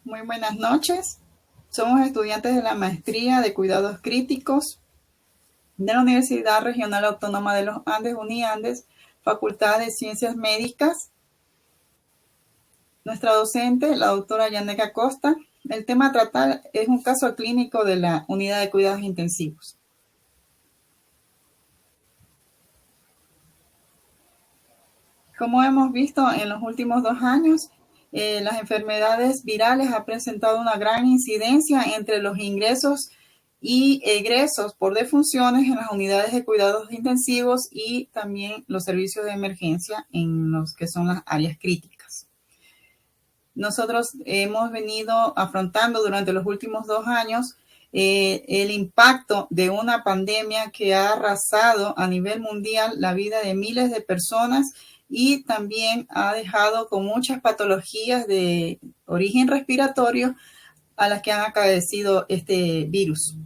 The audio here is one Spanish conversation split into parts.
Muy buenas noches. Somos estudiantes de la Maestría de Cuidados Críticos de la Universidad Regional Autónoma de los Andes, UNIANDES, Facultad de Ciencias Médicas. Nuestra docente, la doctora Yanek Acosta. El tema a tratar es un caso clínico de la Unidad de Cuidados Intensivos. Como hemos visto en los últimos 2 años, las enfermedades virales han presentado una gran incidencia entre los ingresos y egresos por defunciones en las unidades de cuidados intensivos y también los servicios de emergencia en los que son las áreas críticas. Nosotros hemos venido afrontando durante los últimos 2 años el impacto de una pandemia que ha arrasado a nivel mundial la vida de miles de personas y también ha dejado con muchas patologías de origen respiratorio a las que han acaecido este virus.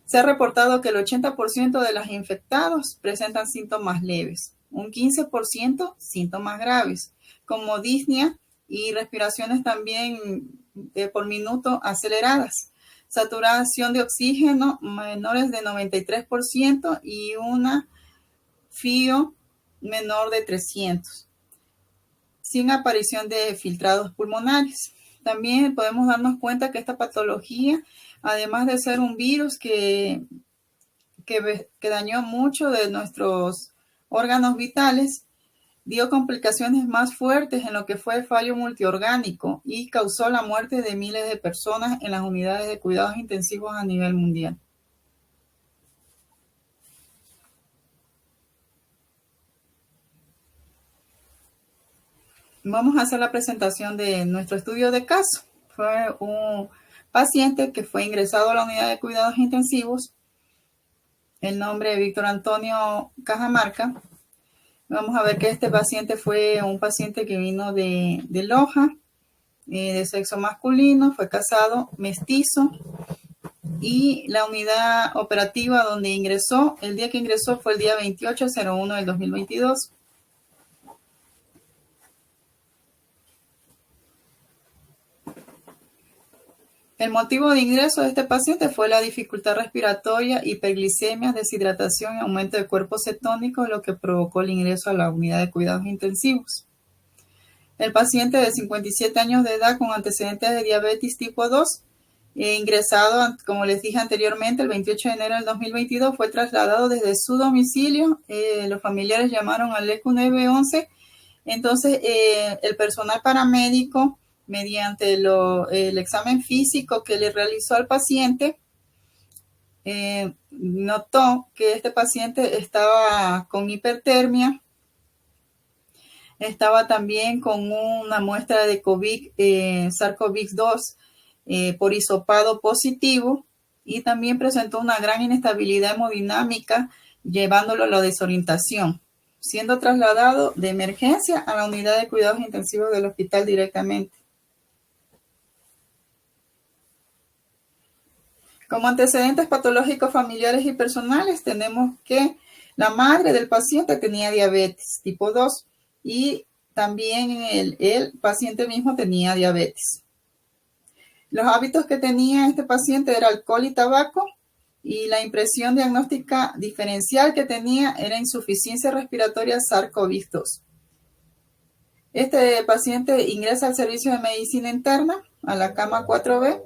Se ha reportado que el 80% de los infectados presentan síntomas leves, un 15% síntomas graves, como disnea y respiraciones también por minuto aceleradas, saturación de oxígeno menores de 93% y una FIO menor de 300, sin aparición de filtrados pulmonares. También podemos darnos cuenta que esta patología, además de ser un virus que dañó mucho de nuestros órganos vitales, dio complicaciones más fuertes en lo que fue el fallo multiorgánico y causó la muerte de miles de personas en las unidades de cuidados intensivos a nivel mundial. Vamos a hacer la presentación de nuestro estudio de caso. Fue un paciente que fue ingresado a la unidad de cuidados intensivos. El nombre de Víctor Antonio Cajamarca. Vamos a ver que este paciente fue un paciente que vino de Loja, de sexo masculino, fue casado, mestizo, y la unidad operativa donde ingresó, el día que ingresó fue el día 28/01 del 2022. El motivo de ingreso de este paciente fue la dificultad respiratoria, hiperglicemia, deshidratación y aumento de cuerpo cetónico, lo que provocó el ingreso a la unidad de cuidados intensivos. El paciente de 57 años de edad con antecedentes de diabetes tipo 2, ingresado, como les dije anteriormente, el 28 de enero del 2022, fue trasladado desde su domicilio. Los familiares llamaron al ECU 911. Entonces, el personal paramédico, mediante el examen físico que le realizó al paciente, notó que este paciente estaba con hipertermia, estaba también con una muestra de COVID, SARS-CoV-2 por hisopado positivo, y también presentó una gran inestabilidad hemodinámica, llevándolo a la desorientación, siendo trasladado de emergencia a la unidad de cuidados intensivos del hospital directamente. Como antecedentes patológicos familiares y personales, tenemos que la madre del paciente tenía diabetes tipo 2 y también el paciente mismo tenía diabetes. Los hábitos que tenía este paciente era alcohol y tabaco, y la impresión diagnóstica diferencial que tenía era insuficiencia respiratoria SARS-CoV-2. Este paciente ingresa al servicio de medicina interna, a la cama 4B,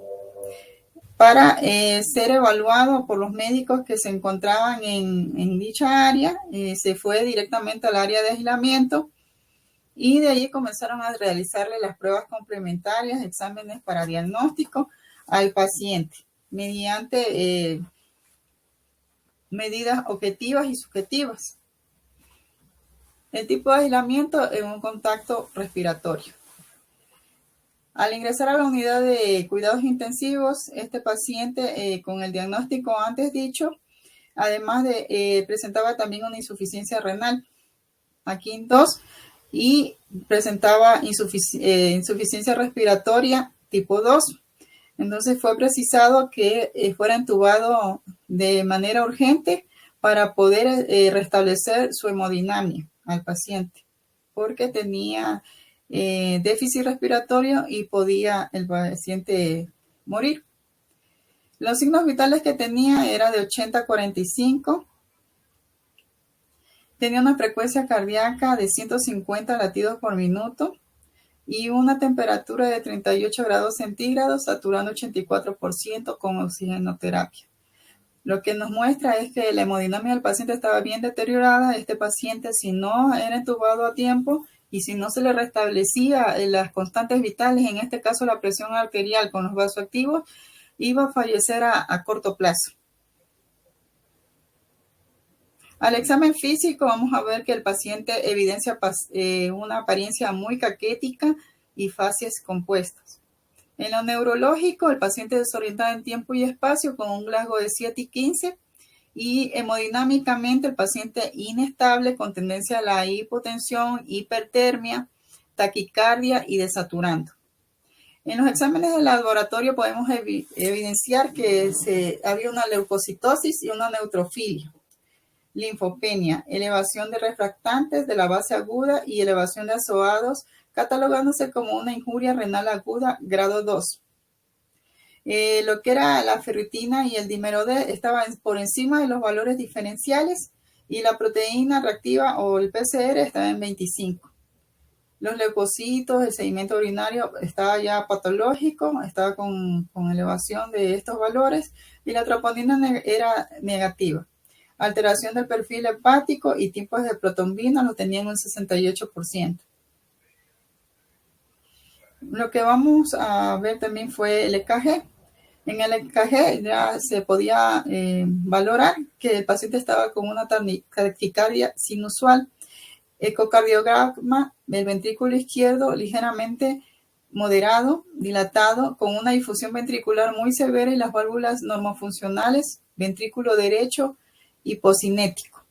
para ser evaluado por los médicos que se encontraban en dicha área. Se fue directamente al área de aislamiento y de allí comenzaron a realizarle las pruebas complementarias, exámenes para diagnóstico al paciente, mediante medidas objetivas y subjetivas. El tipo de aislamiento es un contacto respiratorio. Al ingresar a la unidad de cuidados intensivos, este paciente con el diagnóstico antes dicho, además de presentaba también una insuficiencia renal, aquí 2, y presentaba insuficiencia respiratoria tipo 2. Entonces fue precisado que fuera entubado de manera urgente para poder restablecer su hemodinamia al paciente, porque tenía déficit respiratorio y podía el paciente morir. Los signos vitales que tenía era de 80 a 45. Tenía una frecuencia cardíaca de 150 latidos por minuto y una temperatura de 38 grados centígrados, saturando 84% con oxigenoterapia. Lo que nos muestra es que la hemodinamia del paciente estaba bien deteriorada. Este paciente, si no era entubado a tiempo y si no se le restablecía las constantes vitales, en este caso la presión arterial con los vasoactivos, iba a fallecer a corto plazo. Al examen físico vamos a ver que el paciente evidencia una apariencia muy caquética y facies compuestas. En lo neurológico, el paciente desorientado en tiempo y espacio con un Glasgow de 7 y 15 y hemodinámicamente el paciente inestable con tendencia a la hipotensión, hipertermia, taquicardia y desaturando. En los exámenes de laboratorio podemos evidenciar que había una leucocitosis y una neutrofilia. Linfopenia, elevación de refractantes de la base aguda y elevación de azoados, catalogándose como una injuria renal aguda grado 2. Lo que era la ferritina y el dímero D estaban por encima de los valores diferenciales y la proteína reactiva o el PCR estaba en 25. Los leucocitos, el sedimento urinario estaba ya patológico, estaba con elevación de estos valores y la troponina era negativa. Alteración del perfil hepático y tipos de protombina lo tenían un 68%. Lo que vamos a ver también fue el EKG. En el EKG ya se podía valorar que el paciente estaba con una taquicardia sinusual. Ecocardiograma del ventrículo izquierdo ligeramente moderado, dilatado, con una difusión ventricular muy severa y las válvulas normofuncionales, ventrículo derecho hipocinético.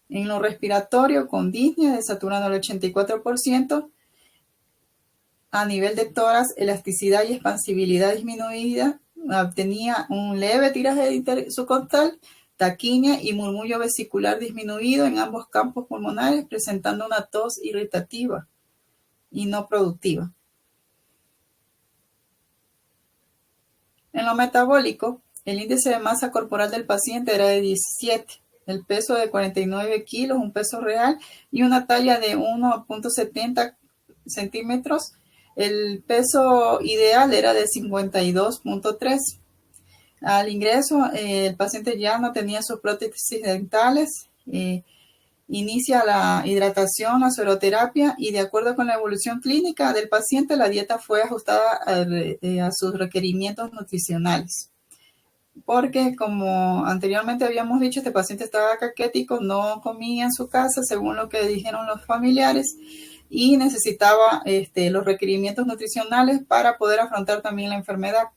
En lo respiratorio, con disnea, desaturando el 84%. A nivel de tórax, elasticidad y expansibilidad disminuida, tenía un leve tiraje subcostal, taquimia y murmullo vesicular disminuido en ambos campos pulmonares, presentando una tos irritativa y no productiva. En lo metabólico, el índice de masa corporal del paciente era de 17, el peso de 49 kilos, un peso real, y una talla de 1.70 centímetros. El peso ideal era de 52.3. Al ingreso, el paciente ya no tenía sus prótesis dentales, inicia la hidratación, la sueroterapia y de acuerdo con la evolución clínica del paciente, la dieta fue ajustada a sus requerimientos nutricionales. Porque como anteriormente habíamos dicho, este paciente estaba caquético, no comía en su casa según lo que dijeron los familiares y necesitaba los requerimientos nutricionales para poder afrontar también la enfermedad.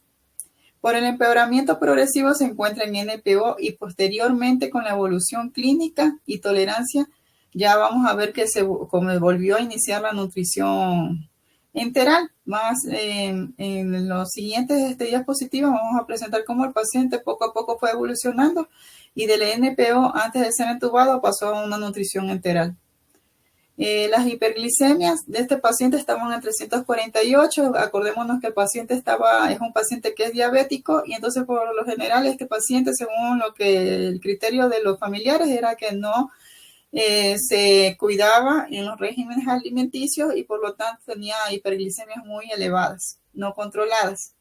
Por el empeoramiento progresivo se encuentra en NPO y posteriormente con la evolución clínica y tolerancia ya vamos a ver que como volvió a iniciar la nutrición enteral. Más en los siguientes diapositivas vamos a presentar cómo el paciente poco a poco fue evolucionando y del NPO antes de ser entubado pasó a una nutrición enteral. Las hiperglicemias de este paciente estaban en 348. Acordémonos que el paciente es un paciente que es diabético y entonces por lo general este paciente, según lo que el criterio de los familiares era que no se cuidaba en los regímenes alimenticios y por lo tanto tenía hiperglicemias muy elevadas, no controladas.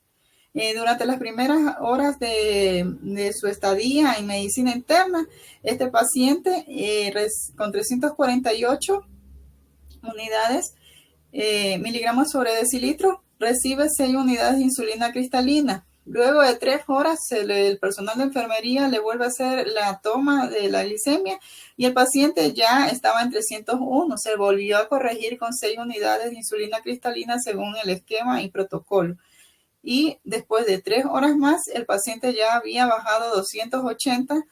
Durante las primeras horas de su estadía en medicina interna, este paciente con 348 unidades, miligramos sobre decilitro, recibe 6 unidades de insulina cristalina. Luego de 3 horas, el personal de enfermería le vuelve a hacer la toma de la glicemia y el paciente ya estaba en 301. Se volvió a corregir con 6 unidades de insulina cristalina según el esquema y protocolo. Y después de 3 horas más, el paciente ya había bajado 280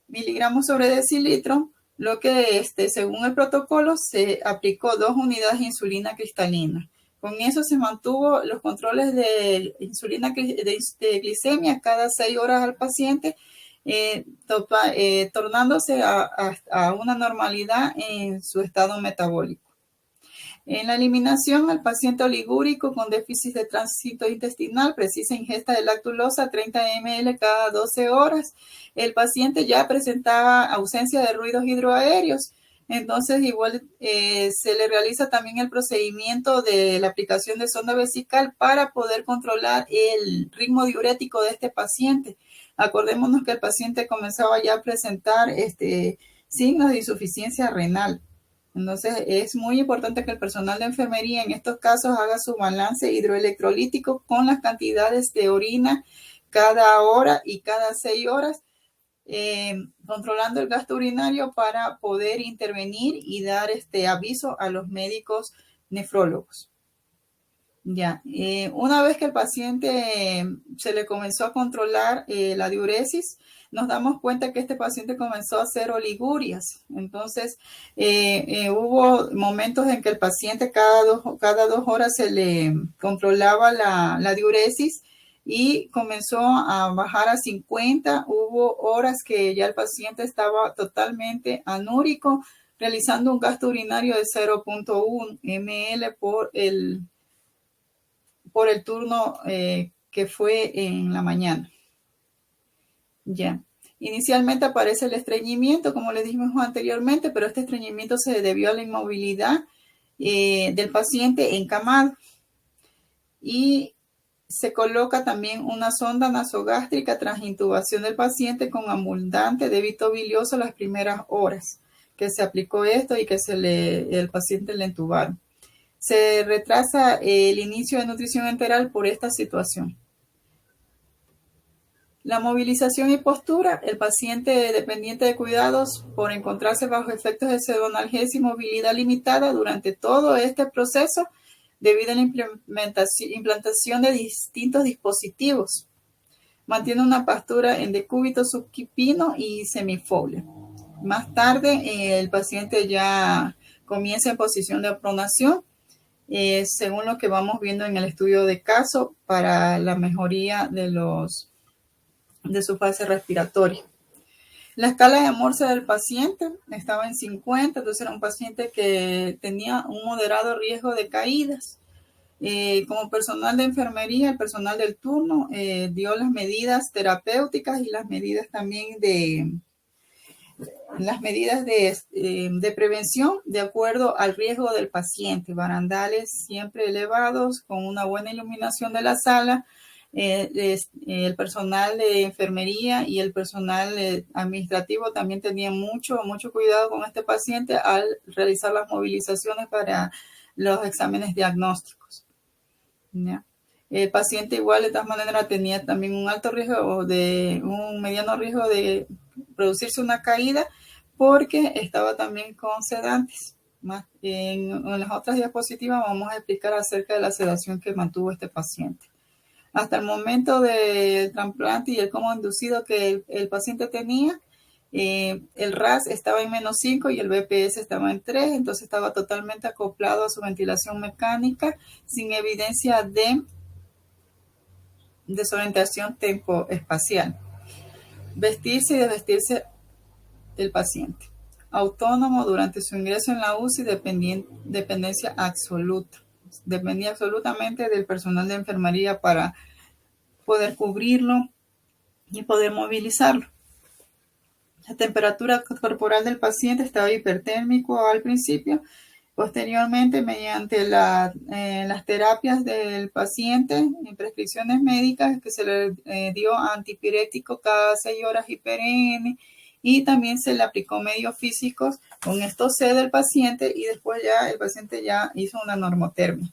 miligramos sobre decilitro, lo que según el protocolo se aplicó 2 unidades de insulina cristalina. Con eso se mantuvo los controles de insulina de glicemia cada 6 horas al paciente, tornándose a una normalidad en su estado metabólico. En la eliminación, el paciente oligúrico con déficit de tránsito intestinal precisa ingesta de lactulosa 30 ml cada 12 horas. El paciente ya presentaba ausencia de ruidos hidroaéreos. Entonces, igual se le realiza también el procedimiento de la aplicación de sonda vesical para poder controlar el ritmo diurético de este paciente. Acordémonos que el paciente comenzaba ya a presentar signos de insuficiencia renal. Entonces, es muy importante que el personal de enfermería en estos casos haga su balance hidroelectrolítico con las cantidades de orina cada hora y cada 6 horas, controlando el gasto urinario para poder intervenir y dar aviso a los médicos nefrólogos. Ya, una vez que el paciente se le comenzó a controlar la diuresis, nos damos cuenta que este paciente comenzó a hacer oligurias. Entonces, hubo momentos en que el paciente cada dos horas se le controlaba la diuresis y comenzó a bajar a 50. Hubo horas que ya el paciente estaba totalmente anúrico, realizando un gasto urinario de 0.1 ml por el turno que fue en la mañana. Ya. Inicialmente aparece el estreñimiento, como les dijimos anteriormente, pero este estreñimiento se debió a la inmovilidad del paciente encamado. Y se coloca también una sonda nasogástrica tras intubación del paciente con abundante débito bilioso las primeras horas que se aplicó esto y que el paciente le intubaron. Se retrasa el inicio de nutrición enteral por esta situación. La movilización y postura, el paciente dependiente de cuidados por encontrarse bajo efectos de pseudonalgesia y movilidad limitada durante todo este proceso debido a la implantación de distintos dispositivos. Mantiene una postura en decúbito subquipino y semifolia. Más tarde, el paciente ya comienza en posición de pronación, según lo que vamos viendo en el estudio de caso para la mejoría de su fase respiratoria. La escala de Morse del paciente estaba en 50, entonces era un paciente que tenía un moderado riesgo de caídas. Como personal de enfermería, el personal del turno dio las medidas terapéuticas y las medidas también de prevención de acuerdo al riesgo del paciente. Barandales siempre elevados con una buena iluminación de la sala. El personal de enfermería y el personal administrativo también tenían mucho cuidado con este paciente al realizar las movilizaciones para los exámenes diagnósticos. ¿Ya? El paciente igual de todas maneras tenía también un mediano riesgo de producirse una caída porque estaba también con sedantes. En las otras diapositivas vamos a explicar acerca de la sedación que mantuvo este paciente. Hasta el momento del trasplante y el coma inducido que el paciente tenía, el RAS estaba en -5 y el BPS estaba en 3, entonces estaba totalmente acoplado a su ventilación mecánica sin evidencia de desorientación tempoespacial. Vestirse y desvestirse del paciente. Autónomo durante su ingreso en la UCI, dependencia absoluta. Dependía absolutamente del personal de enfermería para poder cubrirlo y poder movilizarlo. La temperatura corporal del paciente estaba hipertérmico al principio. Posteriormente, mediante las terapias del paciente en prescripciones médicas que se le dio antipirético cada 6 horas IPRN y también se le aplicó medios físicos, con esto cede el paciente y después ya el paciente ya hizo una normotermia.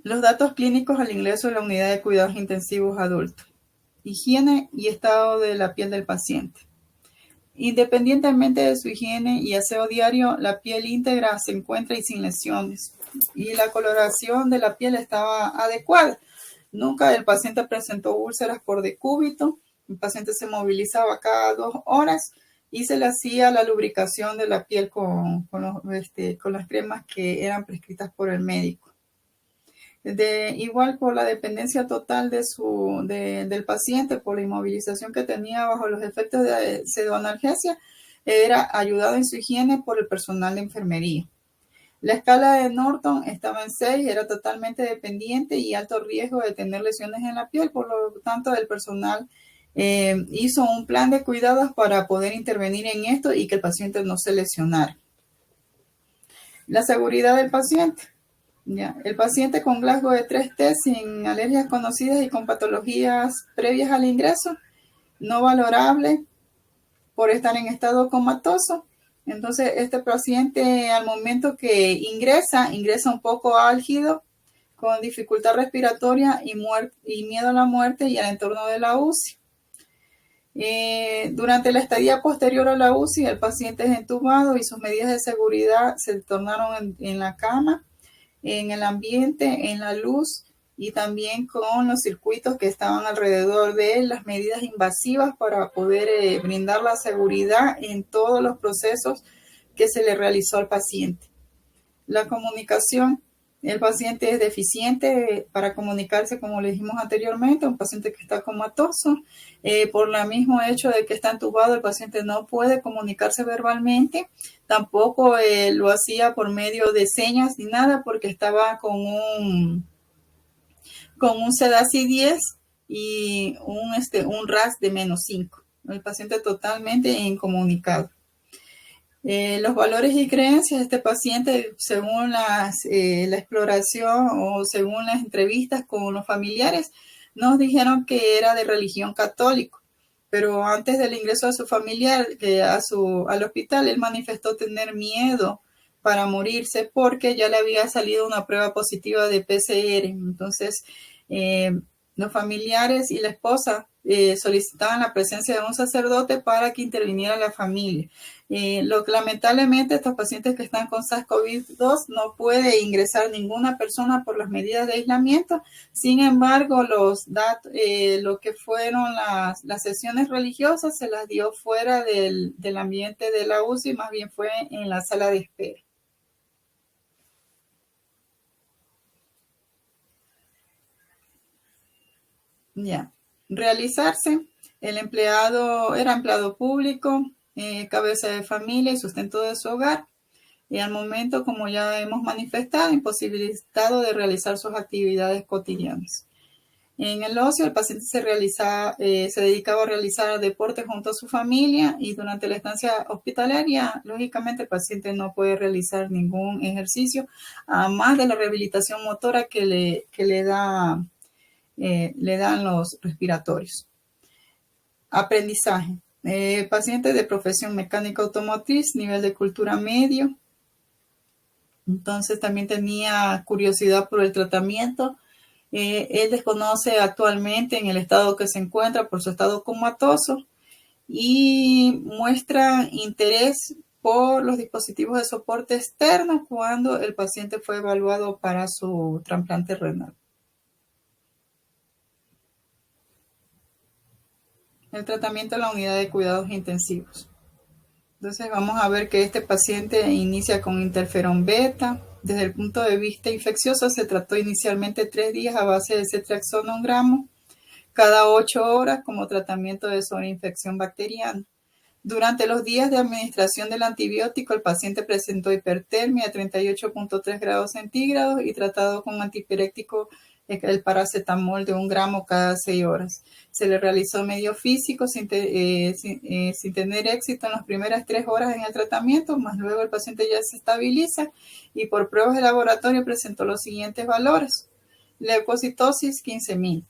Los datos clínicos al ingreso a la unidad de cuidados intensivos adultos. Higiene y estado de la piel del paciente. Independientemente de su higiene y aseo diario, la piel íntegra se encuentra y sin lesiones. Y la coloración de la piel estaba adecuada. Nunca el paciente presentó úlceras por decúbito. El paciente se movilizaba cada 2 horas y se le hacía la lubricación de la piel con las cremas que eran prescritas por el médico. Igual por la dependencia total del paciente, por la inmovilización que tenía bajo los efectos de pseudoanalgesia, era ayudado en su higiene por el personal de enfermería. La escala de Norton estaba en 6, era totalmente dependiente y alto riesgo de tener lesiones en la piel, por lo tanto el personal hizo un plan de cuidados para poder intervenir en esto y que el paciente no se lesionara. La seguridad del paciente. Ya. El paciente con Glasgow de 3T sin alergias conocidas y con patologías previas al ingreso, no valorable por estar en estado comatoso. Entonces, este paciente al momento que ingresa un poco álgido, con dificultad respiratoria y miedo a la muerte y al entorno de la UCI. Durante la estadía posterior a la UCI, el paciente es entubado y sus medidas de seguridad se tornaron en la cama, en el ambiente, en la luz y también con los circuitos que estaban alrededor de él, las medidas invasivas para poder brindar la seguridad en todos los procesos que se le realizó al paciente. La comunicación. El paciente es deficiente para comunicarse, como le dijimos anteriormente, un paciente que está comatoso. Por el mismo hecho de que está entubado, el paciente no puede comunicarse verbalmente. Tampoco lo hacía por medio de señas ni nada, porque estaba con un CDACI 10 y un RAS de -5. El paciente totalmente incomunicado. Los valores y creencias de este paciente, según la exploración o según las entrevistas con los familiares, nos dijeron que era de religión católica, pero antes del ingreso de su familiar al hospital, él manifestó tener miedo para morirse porque ya le había salido una prueba positiva de PCR. Entonces, los familiares y la esposa solicitaban la presencia de un sacerdote para que interviniera la familia. Lamentablemente, estos pacientes que están con SARS-CoV-2 no puede ingresar ninguna persona por las medidas de aislamiento. Sin embargo, lo que fueron las sesiones religiosas se las dio fuera del ambiente de la UCI, más bien fue en la sala de espera. Ya. Realizarse. El empleado era empleado público, cabeza de familia y sustento de su hogar. Y al momento, como ya hemos manifestado, imposibilitado de realizar sus actividades cotidianas. En el ocio, el paciente se dedicaba a realizar deporte junto a su familia y durante la estancia hospitalaria, lógicamente, el paciente no puede realizar ningún ejercicio, a más de la rehabilitación motora que le dan los respiratorios. Aprendizaje. Paciente de profesión mecánica automotriz, nivel de cultura medio. Entonces también tenía curiosidad por el tratamiento. Él desconoce actualmente en el estado que se encuentra por su estado comatoso y muestra interés por los dispositivos de soporte externo cuando el paciente fue evaluado para su trasplante renal. El tratamiento en la unidad de cuidados intensivos. Entonces vamos a ver que este paciente inicia con interferón beta. Desde el punto de vista infeccioso se trató inicialmente 3 días a base de ceftriaxona 1 gramo cada 8 horas como tratamiento de sobreinfección bacteriana. Durante los días de administración del antibiótico, el paciente presentó hipertermia de 38.3 grados centígrados y tratado con antipirético el paracetamol de 1 gramo cada 6 horas. Se le realizó medio físico sin tener éxito en las primeras 3 horas en el tratamiento, más luego el paciente ya se estabiliza y por pruebas de laboratorio presentó los siguientes valores. Leucocitosis 15.000.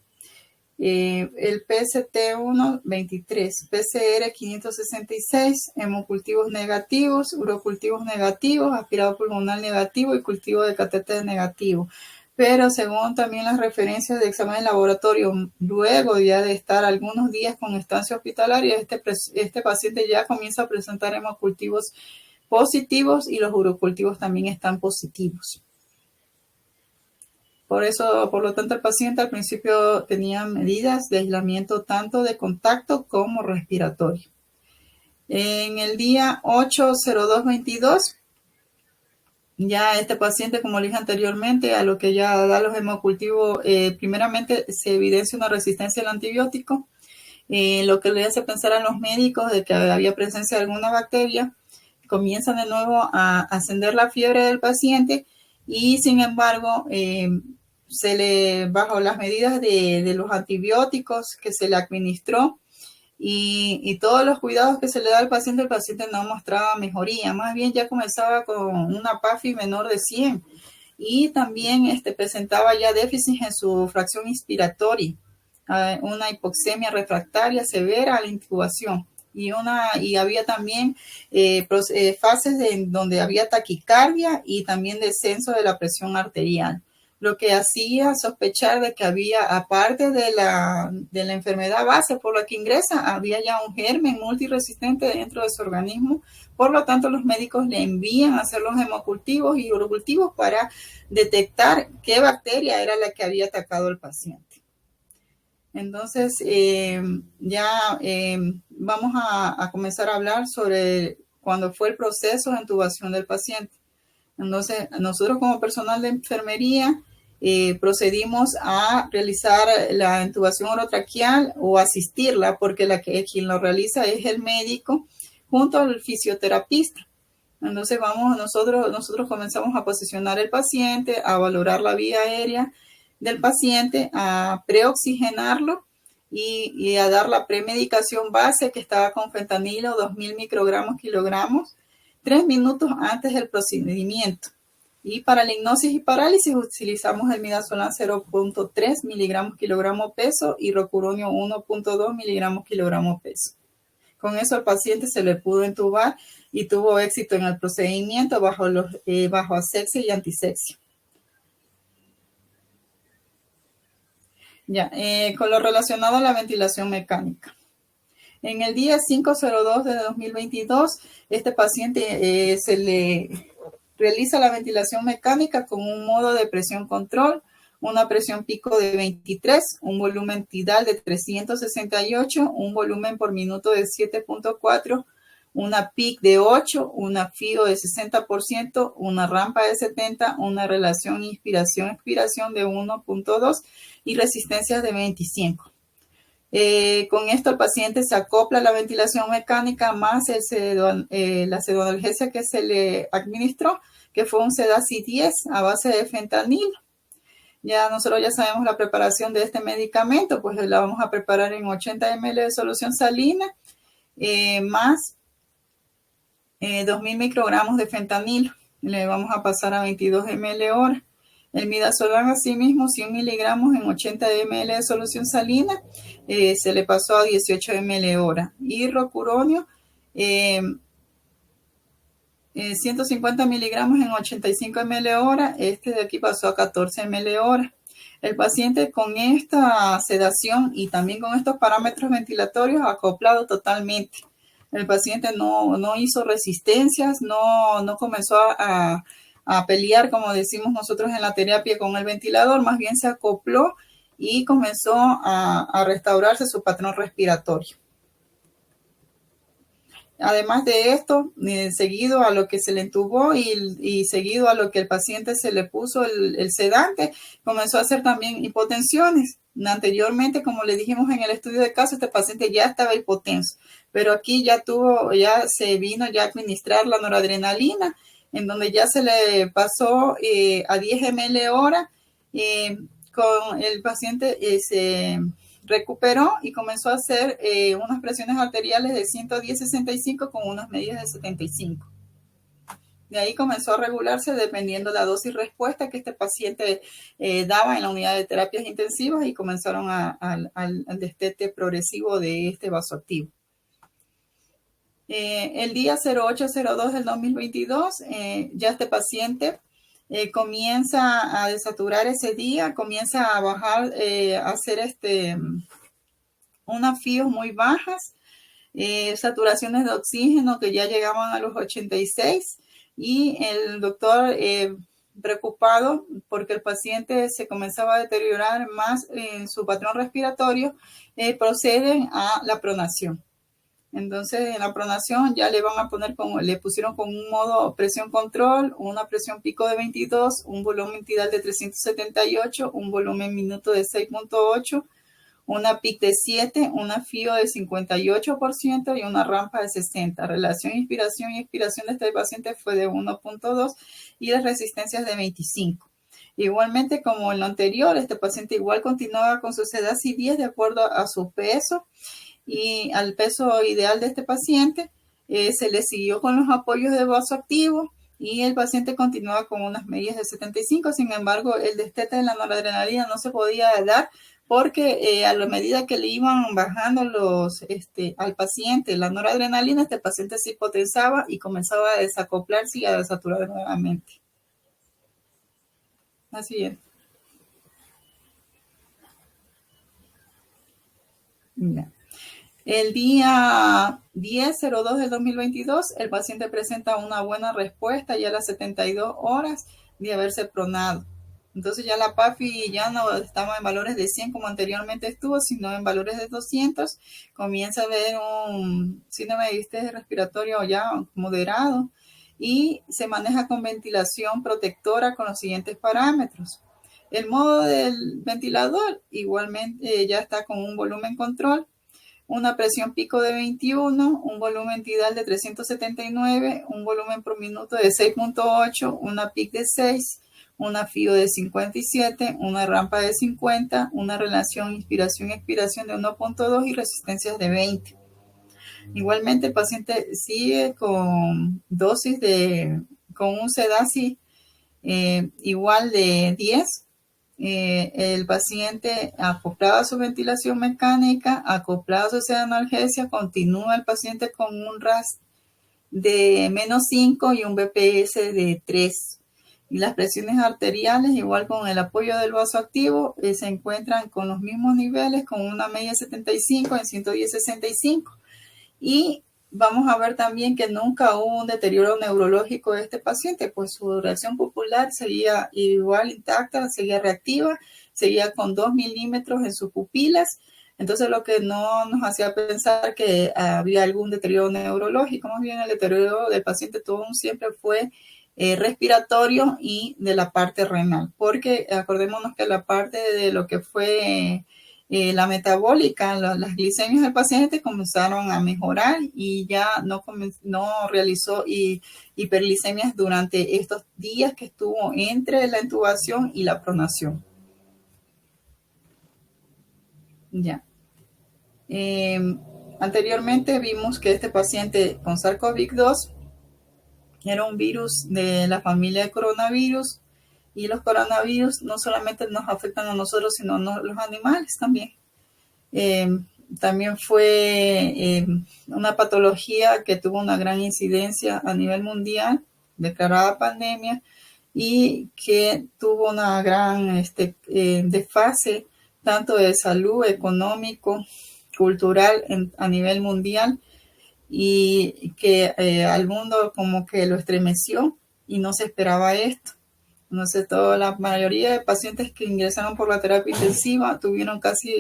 El PST1 23, PCR 566, hemocultivos negativos, urocultivos negativos, aspirado pulmonar negativo y cultivo de catéter negativo. Pero según también las referencias de examen de laboratorio, luego ya de estar algunos días con estancia hospitalaria, este paciente ya comienza a presentar hemocultivos positivos y los urocultivos también están positivos. Por lo tanto, el paciente al principio tenía medidas de aislamiento tanto de contacto como respiratorio. En el día 8/02/22, Ya este paciente, como le dije anteriormente, a lo que ya da los hemocultivos, primeramente se evidencia una resistencia al antibiótico, lo que le hace pensar a los médicos de que había presencia de alguna bacteria. Comienzan de nuevo a ascender la fiebre del paciente y sin embargo bajo las medidas de los antibióticos que se le administró y todos los cuidados que se le da al paciente, el paciente no mostraba mejoría, más bien ya comenzaba con una PAFI menor de 100 y también presentaba ya déficit en su fracción inspiratoria, una hipoxemia refractaria severa a la intubación y había también fases donde había taquicardia y también descenso de la presión arterial, lo que hacía sospechar de que había, aparte de la enfermedad base por la que ingresa, había ya un germen multiresistente dentro de su organismo. Por lo tanto, los médicos le envían a hacer los hemocultivos y urocultivos para detectar qué bacteria era la que había atacado al paciente. Entonces, vamos a comenzar a hablar sobre cuándo fue el proceso de intubación del paciente. Entonces, nosotros como personal de enfermería procedimos a realizar la intubación orotraqueal o asistirla, porque quien lo realiza es el médico junto al fisioterapista. Entonces, nosotros comenzamos a posicionar el paciente, a valorar la vía aérea del paciente, a preoxigenarlo y a dar la premedicación base que estaba con fentanilo 2000 microgramos kilogramos 3 minutos antes del procedimiento. Y para la hipnosis y parálisis utilizamos el midazolam 0.3 miligramos kilogramo peso y rocuronio 1.2 miligramos kilogramo peso. Con eso al paciente se le pudo intubar y tuvo éxito en el procedimiento bajo asexia y antisexia. Ya, con lo relacionado a la ventilación mecánica. En el día 5/02 de 2022, este paciente se le realiza la ventilación mecánica con un modo de presión control, una presión pico de 23, un volumen tidal de 368, un volumen por minuto de 7.4, una PIC de 8, una FIO de 60%, una rampa de 70, una relación inspiración-expiración de 1.2 y resistencias de 25. Con esto el paciente se acopla a la ventilación mecánica más la pseudoanalgesia que se le administró, que fue un Sedaci 10 a base de fentanilo. Ya nosotros ya sabemos la preparación de este medicamento, pues la vamos a preparar en 80 ml de solución salina más 2000 microgramos de fentanilo. Le vamos a pasar a 22 ml hora. El midazolam, asimismo, 100 miligramos en 80 ml de solución salina, se le pasó a 18 ml hora. Y rocuronio, 150 miligramos en 85 ml hora, este de aquí pasó a 14 ml hora. El paciente con esta sedación y también con estos parámetros ventilatorios acoplado totalmente. El paciente no hizo resistencias, no comenzó a pelear, como decimos nosotros en la terapia, con el ventilador, más bien se acopló y comenzó a restaurarse su patrón respiratorio. Además de esto, seguido a lo que se le entubó y seguido a lo que el paciente se le puso el sedante, comenzó a hacer también hipotensiones. Anteriormente, como le dijimos en el estudio de caso, este paciente ya estaba hipotenso, pero aquí ya se vino a administrar la noradrenalina, en donde ya se le pasó a 10 ml hora, con el paciente se recuperó y comenzó a hacer unas presiones arteriales de 110/65 con unas medidas de 75. De ahí comenzó a regularse dependiendo de la dosis respuesta que este paciente daba en la unidad de terapias intensivas y comenzaron al destete progresivo de este vasoactivo. El día 08/02 del 2022, ya este paciente comienza a desaturar ese día, comienza a bajar, a hacer unas FIOs muy bajas, saturaciones de oxígeno que ya llegaban a los 86 y el doctor preocupado porque el paciente se comenzaba a deteriorar más en su patrón respiratorio, proceden a la pronación. Entonces, en la pronación ya le van a poner le pusieron con un modo presión control, una presión pico de 22, un volumen tidal de 378, un volumen minuto de 6.8, una PIC de 7, una FIO de 58% y una rampa de 60. Relación inspiración y expiración de este paciente fue de 1.2 y las resistencias de 25. Igualmente, como en lo anterior, este paciente igual continuaba con su SEDASI 10 de acuerdo a su peso y al peso ideal de este paciente. Se le siguió con los apoyos de vasoactivo y el paciente continuaba con unas medidas de 75. Sin embargo, el destete de la noradrenalina no se podía dar porque a la medida que le iban bajando al paciente la noradrenalina, este paciente se hipotensaba y comenzaba a desacoplarse y a desaturar nuevamente. Así es. Ya. El día 10/02 del 2022, el paciente presenta una buena respuesta ya a las 72 horas de haberse pronado. Entonces ya la PAFI ya no estaba en valores de 100 como anteriormente estuvo, sino en valores de 200. Comienza a ver un síndrome de distrés respiratorio ya moderado y se maneja con ventilación protectora con los siguientes parámetros. El modo del ventilador igualmente ya está con un volumen control, una presión pico de 21, un volumen tidal de 379, un volumen por minuto de 6.8, una PIC de 6, una FIO de 57, una rampa de 50, una relación inspiración-expiración de 1.2 y resistencias de 20. Igualmente el paciente sigue con dosis con un SEDASI igual de 10. El paciente acoplado a su ventilación mecánica, acoplado a su analgesia, continúa el paciente con un RAS de -5 y un BPS de 3. Y las presiones arteriales, igual con el apoyo del vasoactivo, se encuentran con los mismos niveles, con una media 75 en 110/65. Y vamos a ver también que nunca hubo un deterioro neurológico de este paciente, pues su reacción pupilar seguía igual intacta, seguía reactiva, seguía con 2 milímetros en sus pupilas. Entonces, lo que no nos hacía pensar que había algún deterioro neurológico, más bien el deterioro del paciente siempre fue respiratorio y de la parte renal, porque acordémonos que la parte de lo que fue la metabólica, las glicemias del paciente comenzaron a mejorar y ya no realizó hiperglicemias durante estos días que estuvo entre la intubación y la pronación. Ya. Anteriormente vimos que este paciente con SARS-CoV-2 era un virus de la familia de coronavirus, y los coronavirus no solamente nos afectan a nosotros, sino a los animales también. También fue una patología que tuvo una gran incidencia a nivel mundial, declarada pandemia, y que tuvo una gran desfase tanto de salud, económico, cultural a nivel mundial, y que al mundo como que lo estremeció y no se esperaba esto. No sé, la mayoría de pacientes que ingresaron por la terapia intensiva tuvieron casi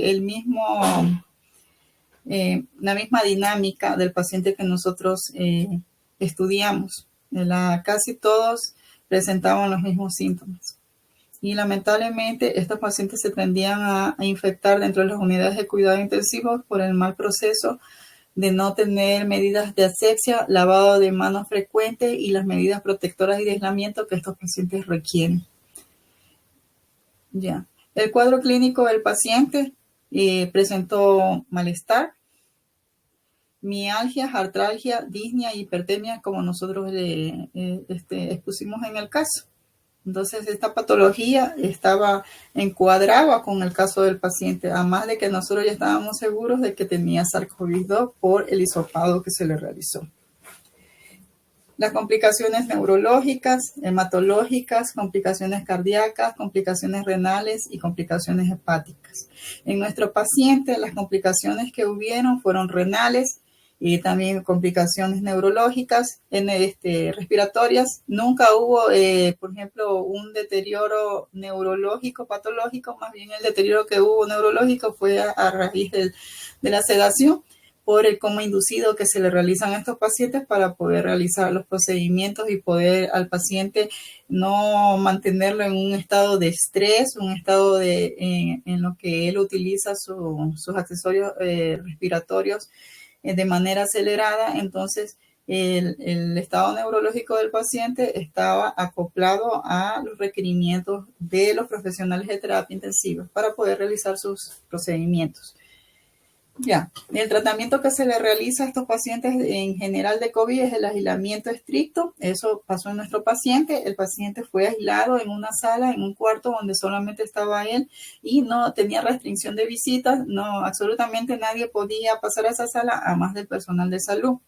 la misma dinámica del paciente que nosotros estudiamos. Casi todos presentaban los mismos síntomas. Y lamentablemente estos pacientes se tendían a infectar dentro de las unidades de cuidado intensivo por el mal proceso de no tener medidas de asepsia, lavado de manos frecuente y las medidas protectoras y de aislamiento que estos pacientes requieren. Ya. El cuadro clínico del paciente presentó malestar, mialgia, artralgia, disnea y hipertermia, como nosotros expusimos en el caso. Entonces, esta patología estaba encuadrada con el caso del paciente, además de que nosotros ya estábamos seguros de que tenía SARS-CoV-2 por el hisopado que se le realizó. Las complicaciones neurológicas, hematológicas, complicaciones cardíacas, complicaciones renales y complicaciones hepáticas. En nuestro paciente, las complicaciones que hubieron fueron renales y también complicaciones neurológicas, respiratorias. Nunca hubo, por ejemplo, un deterioro neurológico patológico, más bien el deterioro que hubo neurológico fue a raíz de la sedación. por el coma inducido que se le realizan a estos pacientes para poder realizar los procedimientos y poder al paciente no mantenerlo en un estado de estrés, un estado en lo que él utiliza sus accesorios respiratorios de manera acelerada. Entonces, el estado neurológico del paciente estaba acoplado a los requerimientos de los profesionales de terapia intensiva para poder realizar sus procedimientos. Ya, el tratamiento que se le realiza a estos pacientes en general de COVID es el aislamiento estricto. Eso pasó en nuestro paciente. El paciente fue aislado en una sala, en un cuarto donde solamente estaba él y no tenía restricción de visitas. No, absolutamente nadie podía pasar a esa sala a más del personal de salud.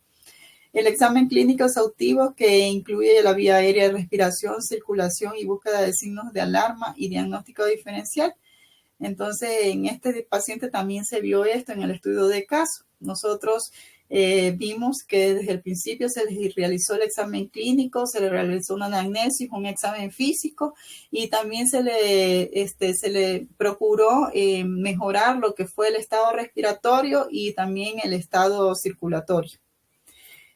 El examen clínico exhaustivo, que incluye la vía aérea de respiración, circulación y búsqueda de signos de alarma y diagnóstico diferencial. Entonces, en este paciente también se vio esto en el estudio de caso. Nosotros vimos que desde el principio se les realizó el examen clínico, se le realizó una anamnesis, un examen físico y también se le procuró mejorar lo que fue el estado respiratorio y también el estado circulatorio.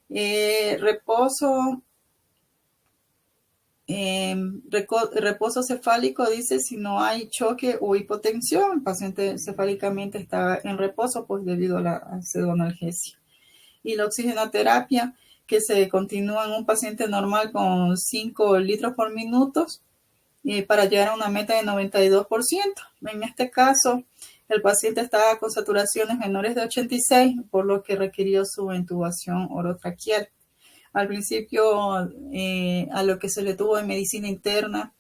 Reposo cefálico dice si no hay choque o hipotensión, el paciente cefálicamente está en reposo pues debido a la pseudoanalgesia. Y la oxigenoterapia que se continúa en un paciente normal con 5 litros por minuto para llegar a una meta de 92%. En este caso, el paciente estaba con saturaciones menores de 86, por lo que requirió su intubación orotraqueal. Al principio, a lo que se le tuvo en medicina interna,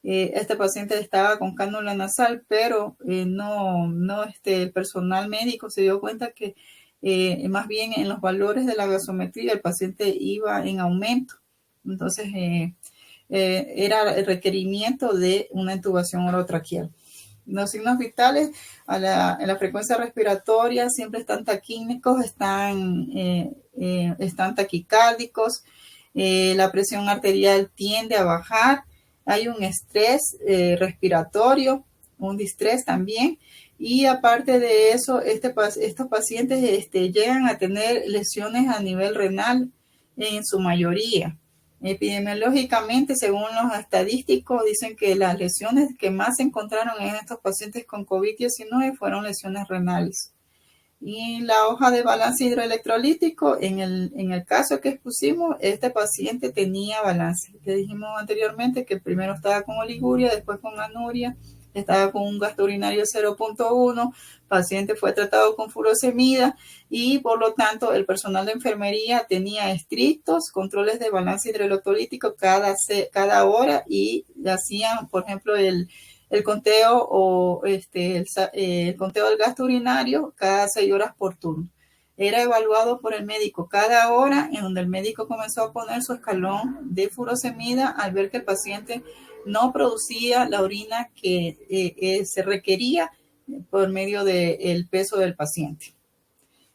este paciente estaba con cánula nasal, pero el personal médico se dio cuenta que más bien en los valores de la gasometría el paciente iba en aumento. Entonces, era el requerimiento de una intubación orotraqueal. Los signos vitales en la frecuencia respiratoria siempre están taquínicos, están taquicárdicos, la presión arterial tiende a bajar, hay un estrés respiratorio, un distrés también, y aparte de eso, estos pacientes llegan a tener lesiones a nivel renal en su mayoría. Epidemiológicamente, según los estadísticos, dicen que las lesiones que más se encontraron en estos pacientes con COVID-19 fueron lesiones renales. Y la hoja de balance hidroelectrolítico, en el caso que expusimos, este paciente tenía balance. Le dijimos anteriormente que primero estaba con oliguria, después con anuria, estaba con un gasto urinario 0.1, paciente fue tratado con furosemida y por lo tanto el personal de enfermería tenía estrictos controles de balance hidroelectrolítico cada hora y hacían, por ejemplo, el conteo el conteo del gasto urinario cada 6 horas por turno. Era evaluado por el médico cada hora, en donde el médico comenzó a poner su escalón de furosemida al ver que el paciente no producía la orina que se requería por medio del peso del paciente.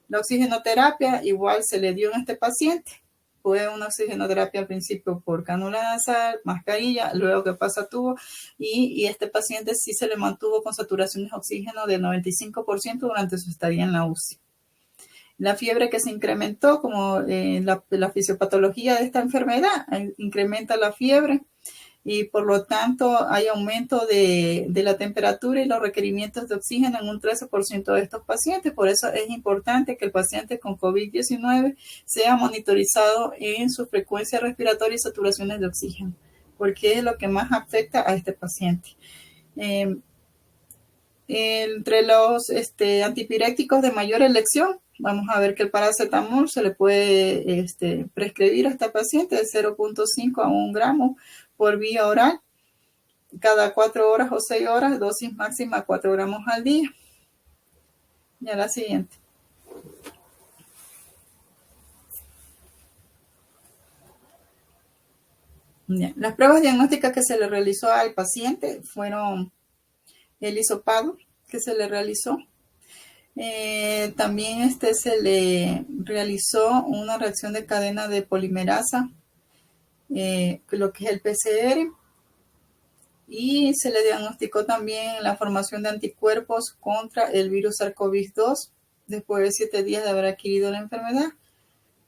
La oxigenoterapia igual se le dio en este paciente. Fue una oxigenoterapia al principio por cánula nasal, mascarilla, luego que pasa tubo, y este paciente sí se le mantuvo con saturaciones de oxígeno del 95% durante su estadía en la UCI. La fiebre que se incrementó, como la fisiopatología de esta enfermedad, incrementa la fiebre y por lo tanto hay aumento de la temperatura y los requerimientos de oxígeno en un 13% de estos pacientes. Por eso es importante que el paciente con COVID-19 sea monitorizado en su frecuencia respiratoria y saturaciones de oxígeno, porque es lo que más afecta a este paciente. Entre los antipiréticos de mayor elección, vamos a ver que el paracetamol se le puede prescribir a este paciente de 0.5 a 1 gramo por vía oral, cada 4 horas o 6 horas, dosis máxima 4 gramos al día. Ya la siguiente. Bien. Las pruebas diagnósticas que se le realizó al paciente fueron el hisopado que se le realizó. También se le realizó una reacción de cadena de polimerasa, lo que es el PCR, y se le diagnosticó también la formación de anticuerpos contra el virus SARS-CoV-2 después de 7 días de haber adquirido la enfermedad.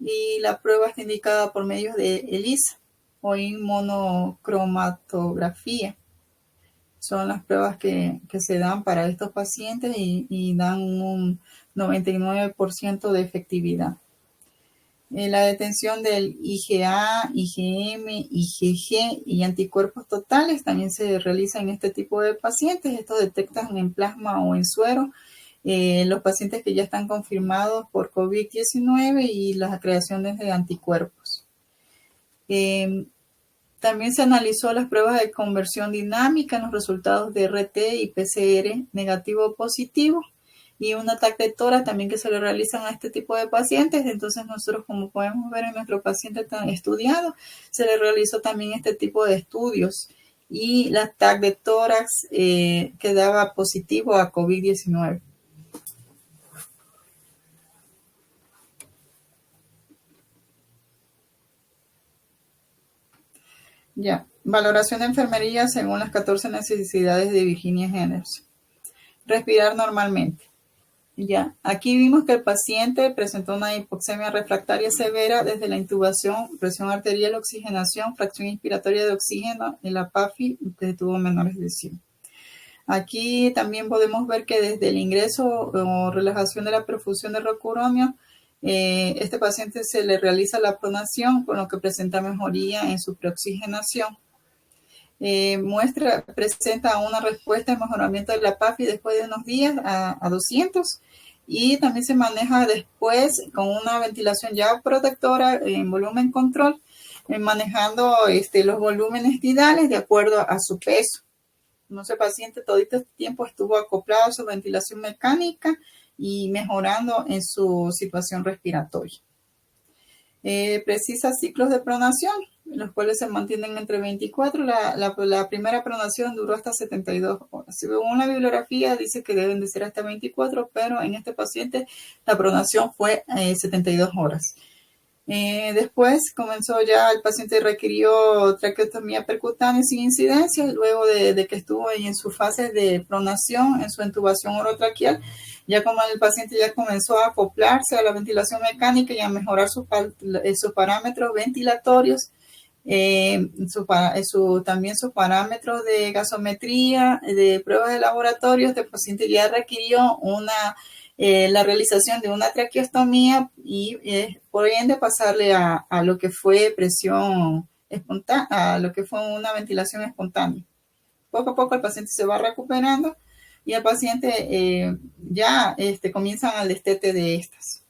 Y la prueba está indicada por medio de ELISA o inmunocromatografía. Son las pruebas que se dan para estos pacientes y dan un 99% de efectividad. La detención del IgA, IgM, IgG y anticuerpos totales también se realiza en este tipo de pacientes. Estos detectan en plasma o en suero los pacientes que ya están confirmados por COVID-19 y la creación de anticuerpos. También se analizó las pruebas de conversión dinámica en los resultados de RT y PCR negativo o positivo y un ataque de tórax también que se le realizan a este tipo de pacientes. Entonces nosotros, como podemos ver en nuestro paciente tan estudiado, se le realizó también este tipo de estudios y el ataque de tórax que daba positivo a COVID-19. Ya, valoración de enfermería según las 14 necesidades de Virginia Henderson. Respirar normalmente. Ya, aquí vimos que el paciente presentó una hipoxemia refractaria severa desde la intubación, presión arterial, oxigenación, fracción inspiratoria de oxígeno en la PAFI, que tuvo menores de 100. Aquí también podemos ver que desde el ingreso o relajación de la perfusión de rocuronio, este paciente se le realiza la pronación, con lo que presenta mejoría en su preoxigenación. Presenta una respuesta de mejoramiento de la PAFI después de unos días a 200 y también se maneja después con una ventilación ya protectora en volumen control, manejando los volúmenes didales de acuerdo a su peso. Ese paciente todo este tiempo estuvo acoplado a su ventilación mecánica y mejorando en su situación respiratoria. Precisa ciclos de pronación, los cuales se mantienen entre 24. La primera pronación duró hasta 72 horas. Según la bibliografía dice que deben de ser hasta 24, pero en este paciente la pronación fue 72 horas. Después comenzó ya, el paciente requirió traqueotomía percutánea sin incidencia, luego de que estuvo en su fase de pronación, en su intubación orotraqueal, ya como el paciente ya comenzó a acoplarse a la ventilación mecánica y a mejorar sus parámetros ventilatorios, también sus parámetros de gasometría, de pruebas de laboratorio. Este paciente ya requirió la realización de una traqueostomía y por ende pasarle a lo que fue presión espontánea, a lo que fue una ventilación espontánea. Poco a poco el paciente se va recuperando y el paciente ya comienzan al destete de estas.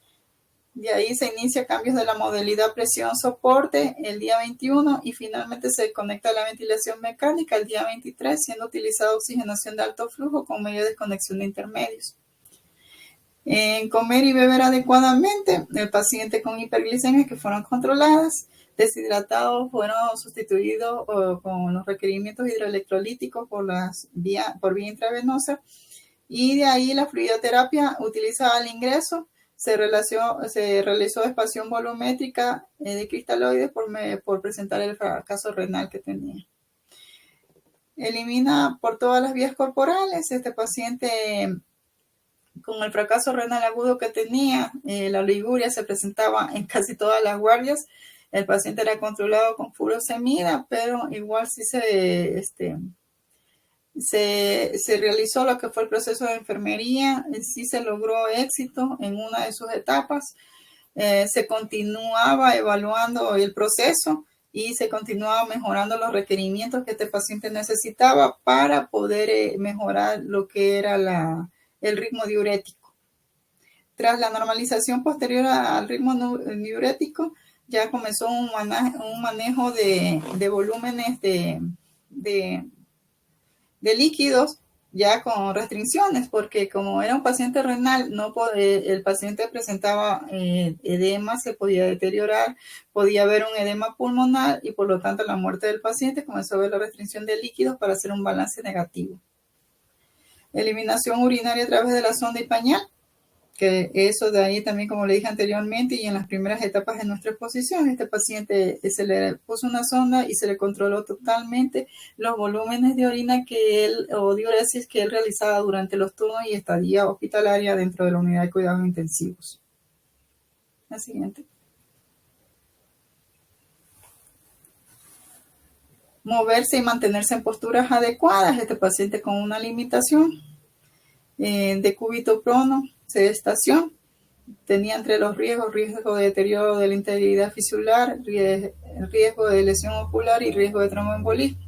De ahí se inicia cambios de la modalidad presión-soporte el día 21 y finalmente se conecta a la ventilación mecánica el día 23, siendo utilizada oxigenación de alto flujo con medio de desconexión de intermedios. En comer y beber adecuadamente, el paciente con hiperglicemias que fueron controladas, deshidratados fueron sustituidos con los requerimientos hidroelectrolíticos por vía intravenosa, y de ahí la fluidoterapia utilizada al ingreso se realizó expansión volumétrica de cristaloides por presentar el fracaso renal que tenía. Elimina por todas las vías corporales. Este paciente con el fracaso renal agudo que tenía, la oliguria se presentaba en casi todas las guardias. El paciente era controlado con furosemida, pero igual sí se realizó lo que fue el proceso de enfermería, sí se logró éxito en una de sus etapas. Se continuaba evaluando el proceso y se continuaba mejorando los requerimientos que este paciente necesitaba para poder mejorar lo que era el ritmo diurético. Tras la normalización posterior al ritmo diurético, ya comenzó un manejo de volúmenes de líquidos ya con restricciones, porque como era un paciente renal, el paciente presentaba edema, se podía deteriorar, podía haber un edema pulmonar y por lo tanto la muerte del paciente. Comenzó a ver la restricción de líquidos para hacer un balance negativo. Eliminación urinaria a través de la sonda y pañal. que eso de ahí también, como le dije anteriormente, y en las primeras etapas de nuestra exposición, este paciente se le puso una sonda y se le controló totalmente los volúmenes de orina o diuresis que él realizaba durante los turnos y estadía hospitalaria dentro de la unidad de cuidados intensivos. La siguiente. Moverse y mantenerse en posturas adecuadas. Este paciente con una limitación de cúbito prono, sedestación, tenía entre los riesgo de deterioro de la integridad fisular, riesgo de lesión ocular y riesgo de tromboembolismo.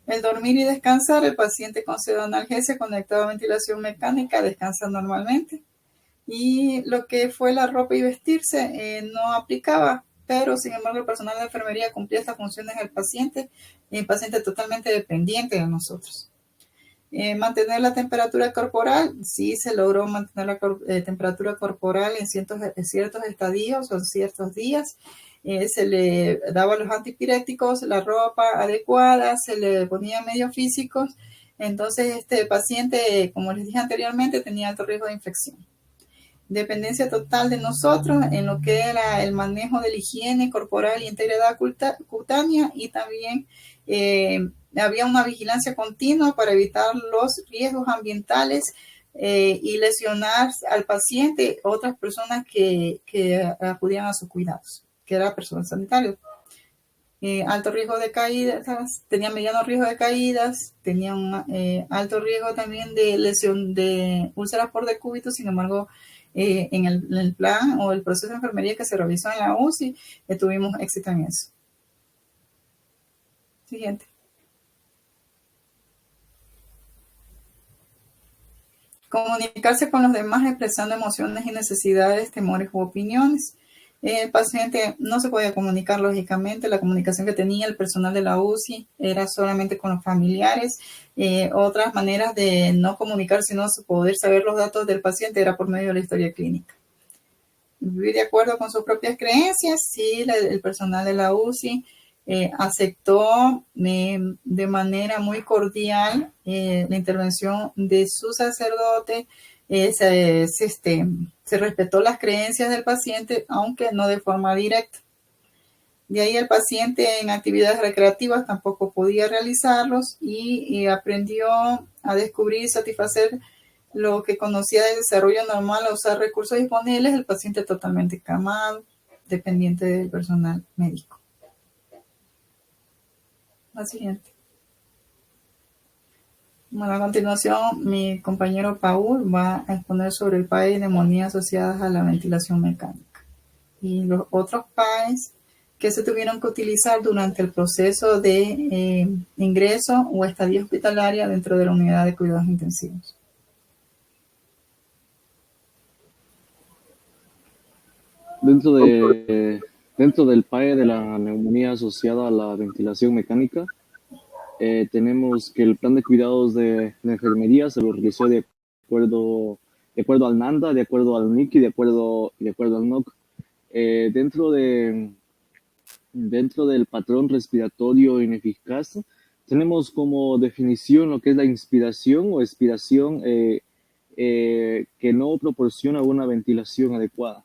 El dormir y descansar, el paciente con pseudoanalgesia conectado a ventilación mecánica descansa normalmente. Y lo que fue la ropa y vestirse no aplicaba, pero sin embargo el personal de enfermería cumplía estas funciones del paciente, y el paciente totalmente dependiente de nosotros. Mantener la temperatura corporal, sí se logró mantener la temperatura corporal en ciertos estadios o ciertos días. Se le daba los antipiréticos, la ropa adecuada, se le ponía medios físicos. Entonces este paciente, como les dije anteriormente, tenía alto riesgo de infección. Dependencia total de nosotros en lo que era el manejo de la higiene corporal y integridad cutánea, y también había una vigilancia continua para evitar los riesgos ambientales y lesionar al paciente otras personas que acudían a sus cuidados, que era personal sanitario. Alto riesgo de caídas, tenía mediano riesgo de caídas, tenía un alto riesgo también de lesión de úlceras por decúbito. Sin embargo, en el plan o el proceso de enfermería que se realizó en la UCI, tuvimos éxito en eso. Siguiente. Comunicarse con los demás expresando emociones y necesidades, temores u opiniones. El paciente no se podía comunicar lógicamente, la comunicación que tenía el personal de la UCI era solamente con los familiares. Otras maneras de no comunicar, sino poder saber los datos del paciente, era por medio de la historia clínica. Vivir de acuerdo con sus propias creencias, sí, el personal de la UCI aceptó de manera muy cordial la intervención de su sacerdote. Se respetó las creencias del paciente, aunque no de forma directa. De ahí el paciente en actividades recreativas tampoco podía realizarlos y aprendió a descubrir y satisfacer lo que conocía del desarrollo normal, a usar recursos disponibles. El paciente totalmente calmado, dependiente del personal médico. La siguiente. Bueno, a continuación, mi compañero Paul va a exponer sobre el PAE y neumonía asociadas a la ventilación mecánica y los otros PAEs que se tuvieron que utilizar durante el proceso de ingreso o estadía hospitalaria dentro de la unidad de cuidados intensivos. Dentro del PAE de la neumonía asociada a la ventilación mecánica, tenemos que el plan de cuidados de enfermería se lo realizó de acuerdo al NANDA, de acuerdo al NIC y de acuerdo al NOC. Dentro del patrón respiratorio ineficaz, tenemos como definición lo que es la inspiración o expiración que no proporciona una ventilación adecuada.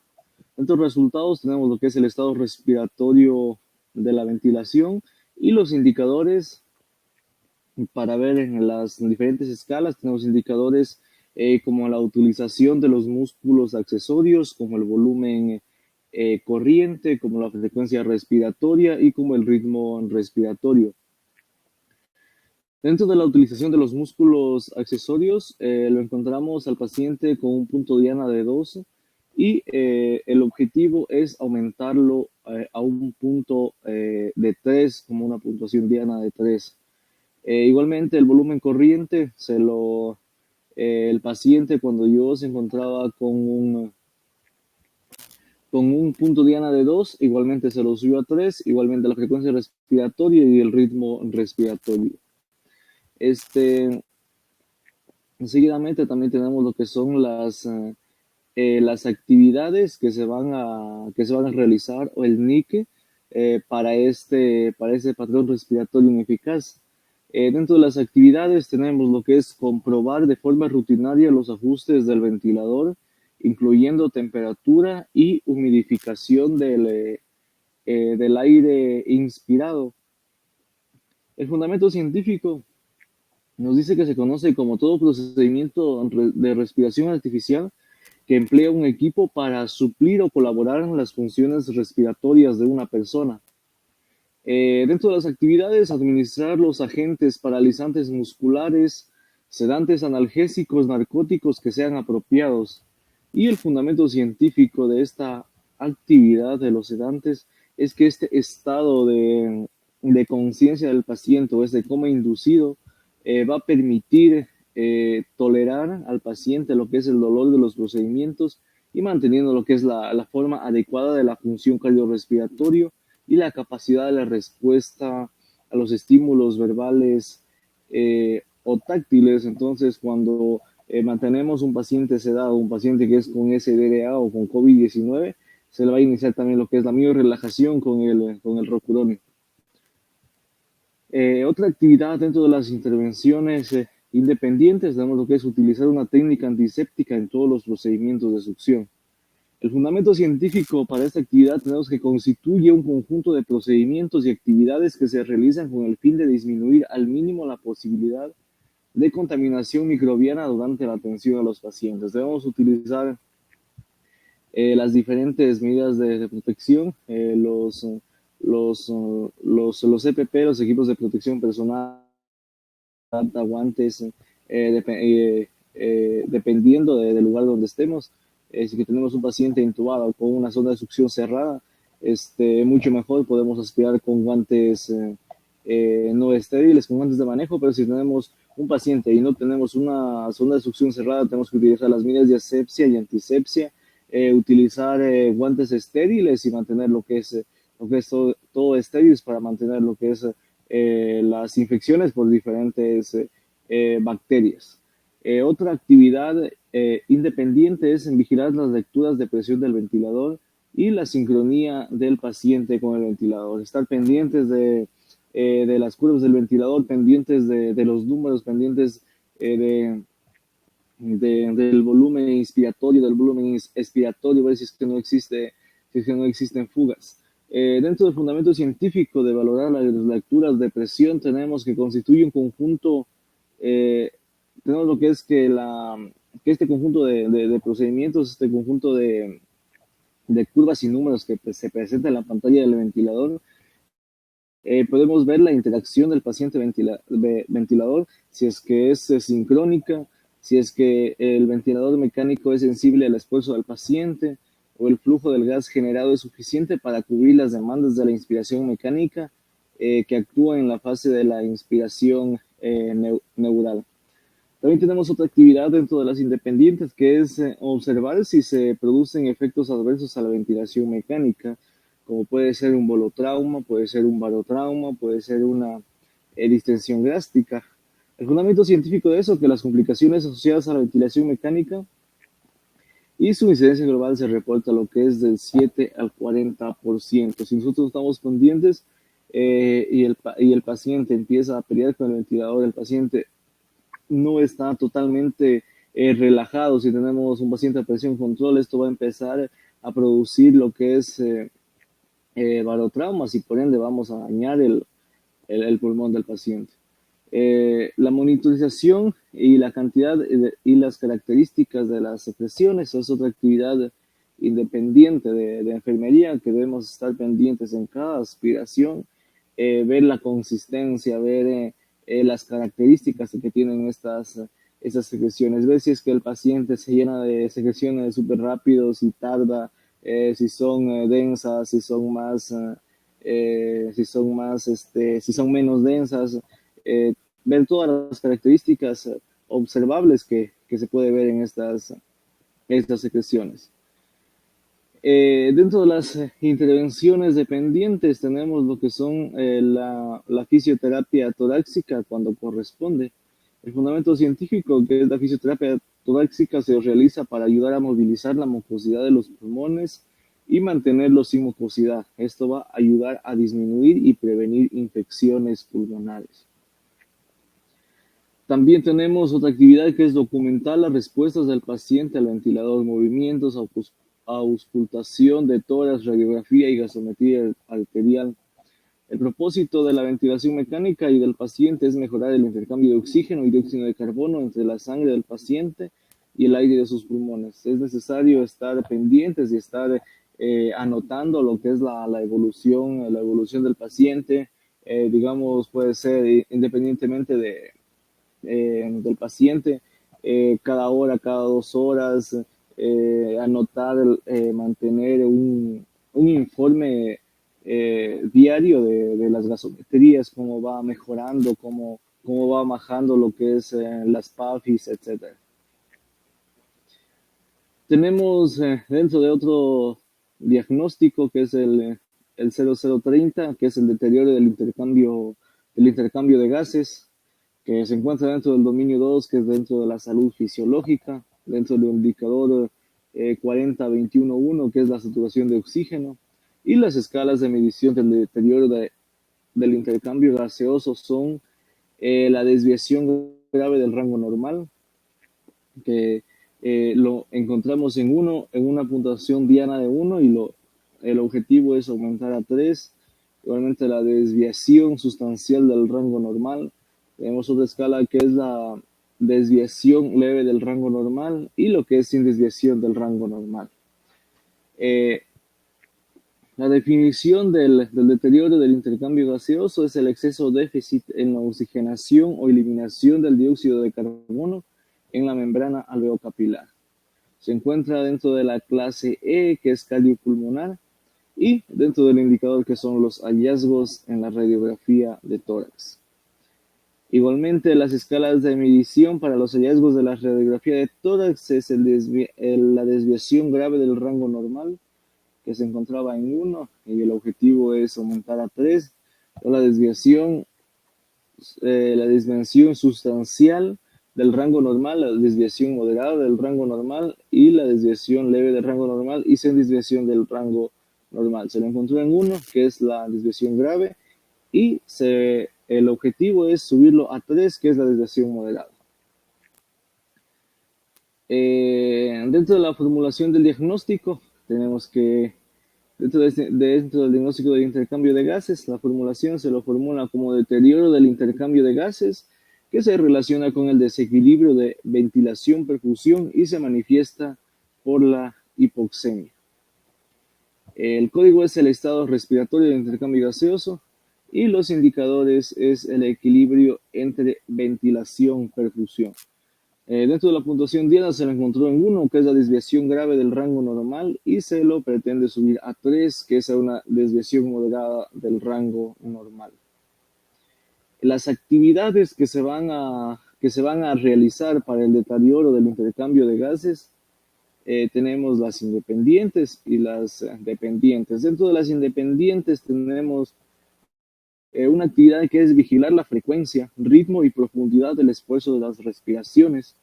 Dentro de los resultados tenemos lo que es el estado respiratorio de la ventilación y los indicadores para ver en las diferentes escalas. Tenemos indicadores como la utilización de los músculos accesorios, como el volumen corriente, como la frecuencia respiratoria y como el ritmo respiratorio. Dentro de la utilización de los músculos accesorios, lo encontramos al paciente con un punto diana de 12 y el objetivo es aumentarlo a un punto de 3, como una puntuación diana de 3. Igualmente, el volumen corriente, el paciente cuando yo se encontraba con un punto diana de 2, igualmente se lo subió a 3, igualmente la frecuencia respiratoria y el ritmo respiratorio. Seguidamente también tenemos lo que son las actividades que se van a realizar o el NIC para este patrón respiratorio ineficaz. Dentro de las actividades tenemos lo que es comprobar de forma rutinaria los ajustes del ventilador incluyendo temperatura y humidificación del aire inspirado. El fundamento científico nos dice que se conoce como todo procedimiento de respiración artificial que emplea un equipo para suplir o colaborar en las funciones respiratorias de una persona. Dentro de las actividades, administrar los agentes paralizantes musculares, sedantes analgésicos, narcóticos que sean apropiados. Y el fundamento científico de esta actividad de los sedantes es que este estado de conciencia del paciente o este coma inducido va a permitir tolerar al paciente lo que es el dolor de los procedimientos y manteniendo lo que es la forma adecuada de la función cardiorrespiratoria y la capacidad de la respuesta a los estímulos verbales o táctiles. Entonces, cuando mantenemos un paciente sedado, un paciente que es con SDRA o con COVID-19, se le va a iniciar también lo que es la miorelajación con el rocuronio. Otra actividad dentro de las intervenciones independientes, tenemos lo que es utilizar una técnica antiséptica en todos los procedimientos de succión. El fundamento científico para esta actividad tenemos que constituye un conjunto de procedimientos y actividades que se realizan con el fin de disminuir al mínimo la posibilidad de contaminación microbiana durante la atención a los pacientes. Debemos utilizar las diferentes medidas de protección, los EPP, los equipos de protección personal, guantes, dependiendo del lugar donde estemos. Si tenemos un paciente intubado con una zona de succión cerrada, mucho mejor podemos aspirar con guantes no estériles, con guantes de manejo, pero si tenemos un paciente y no tenemos una zona de succión cerrada, tenemos que utilizar las medidas de asepsia y antisepsia, utilizar guantes estériles y mantener lo que es todo estériles para mantener lo que es las infecciones por diferentes bacterias. Otra actividad independiente es en vigilar las lecturas de presión del ventilador y la sincronía del paciente con el ventilador. Estar pendientes de las curvas del ventilador, pendientes de los números, pendientes del volumen inspiratorio, del volumen expiratorio, ver si es que no existen fugas. Dentro del fundamento científico de valorar las lecturas de presión, tenemos que constituye un conjunto, tenemos lo que es que este conjunto de procedimientos, este conjunto de curvas y números que se presenta en la pantalla del ventilador, podemos ver la interacción del paciente ventilador, si es que es sincrónica, si es que el ventilador mecánico es sensible al esfuerzo del paciente, o el flujo del gas generado es suficiente para cubrir las demandas de la inspiración mecánica que actúa en la fase de la inspiración neural. También tenemos otra actividad dentro de las independientes, que es observar si se producen efectos adversos a la ventilación mecánica, como puede ser un bolotrauma, puede ser un barotrauma, puede ser una distensión gástrica. El fundamento científico de eso es que las complicaciones asociadas a la ventilación mecánica y su incidencia global se reporta lo que es del 7 al 40%. Si nosotros estamos pendientes y el paciente empieza a pelear con el ventilador, el paciente no está totalmente relajado. Si tenemos un paciente a presión control, esto va a empezar a producir lo que es barotraumas y por ende vamos a dañar el pulmón del paciente. La monitorización y la cantidad y las características de las secreciones es otra actividad independiente de enfermería que debemos estar pendientes en cada aspiración, ver la consistencia, ver las características que tienen estas secreciones, ver si es que el paciente se llena de secreciones súper rápido, si tarda, si son densas, si son menos densas, ver todas las características observables que se puede ver en estas secreciones. Dentro de las intervenciones dependientes tenemos lo que son la fisioterapia torácica cuando corresponde. El fundamento científico que es la fisioterapia torácica se realiza para ayudar a movilizar la mucosidad de los pulmones y mantenerlos sin mucosidad. Esto va a ayudar a disminuir y prevenir infecciones pulmonares. También tenemos otra actividad que es documentar las respuestas del paciente al ventilador, movimientos, auscultación de tórax, radiografía y gasometría arterial. El propósito de la ventilación mecánica y del paciente es mejorar el intercambio de oxígeno y dióxido de carbono entre la sangre del paciente y el aire de sus pulmones. Es necesario estar pendientes y estar anotando lo que es la evolución del paciente. Digamos, puede ser independientemente del paciente, cada hora, cada 2 horas, anotar, mantener un informe diario de las gasometrías, cómo va mejorando, cómo va bajando lo que es las PAFIs, etc. Tenemos dentro de otro diagnóstico que es el 0030, que es el deterioro del intercambio de gases, que se encuentra dentro del dominio 2, que es dentro de la salud fisiológica, dentro del indicador 40-21-1, que es la saturación de oxígeno, y las escalas de medición del deterioro del intercambio gaseoso son la desviación grave del rango normal, que lo encontramos en una puntuación diana de 1 y el objetivo es aumentar a 3. Igualmente la desviación sustancial del rango normal. Tenemos otra escala que es la desviación leve del rango normal y lo que es sin desviación del rango normal. La definición del deterioro del intercambio gaseoso es el exceso o déficit en la oxigenación o eliminación del dióxido de carbono en la membrana alveocapilar. Se encuentra dentro de la clase E, que es cardiopulmonar, y dentro del indicador que son los hallazgos en la radiografía de tórax. Igualmente, las escalas de medición para los hallazgos de la radiografía de tórax es la desviación grave del rango normal, que se encontraba en 1, y el objetivo es aumentar a 3. La desviación sustancial del rango normal, la desviación moderada del rango normal y la desviación leve del rango normal y sin desviación del rango normal. Se lo encontró en 1, que es la desviación grave, y el objetivo es subirlo a 3, que es la desviación moderada. Dentro de la formulación del diagnóstico, tenemos que, dentro del diagnóstico del intercambio de gases, la formulación se lo formula como deterioro del intercambio de gases, que se relaciona con el desequilibrio de ventilación-perfusión y se manifiesta por la hipoxemia. El código es el estado respiratorio del intercambio gaseoso y los indicadores es el equilibrio entre ventilación-perfusión. Dentro de la puntuación diana se lo encontró en 1, que es la desviación grave del rango normal, y se lo pretende subir a 3, que es una desviación moderada del rango normal. Las actividades que se van a realizar para el deterioro del intercambio de gases, tenemos las independientes y las dependientes. Dentro de las independientes tenemos una actividad que es vigilar la frecuencia, ritmo y profundidad del esfuerzo de las respiraciones.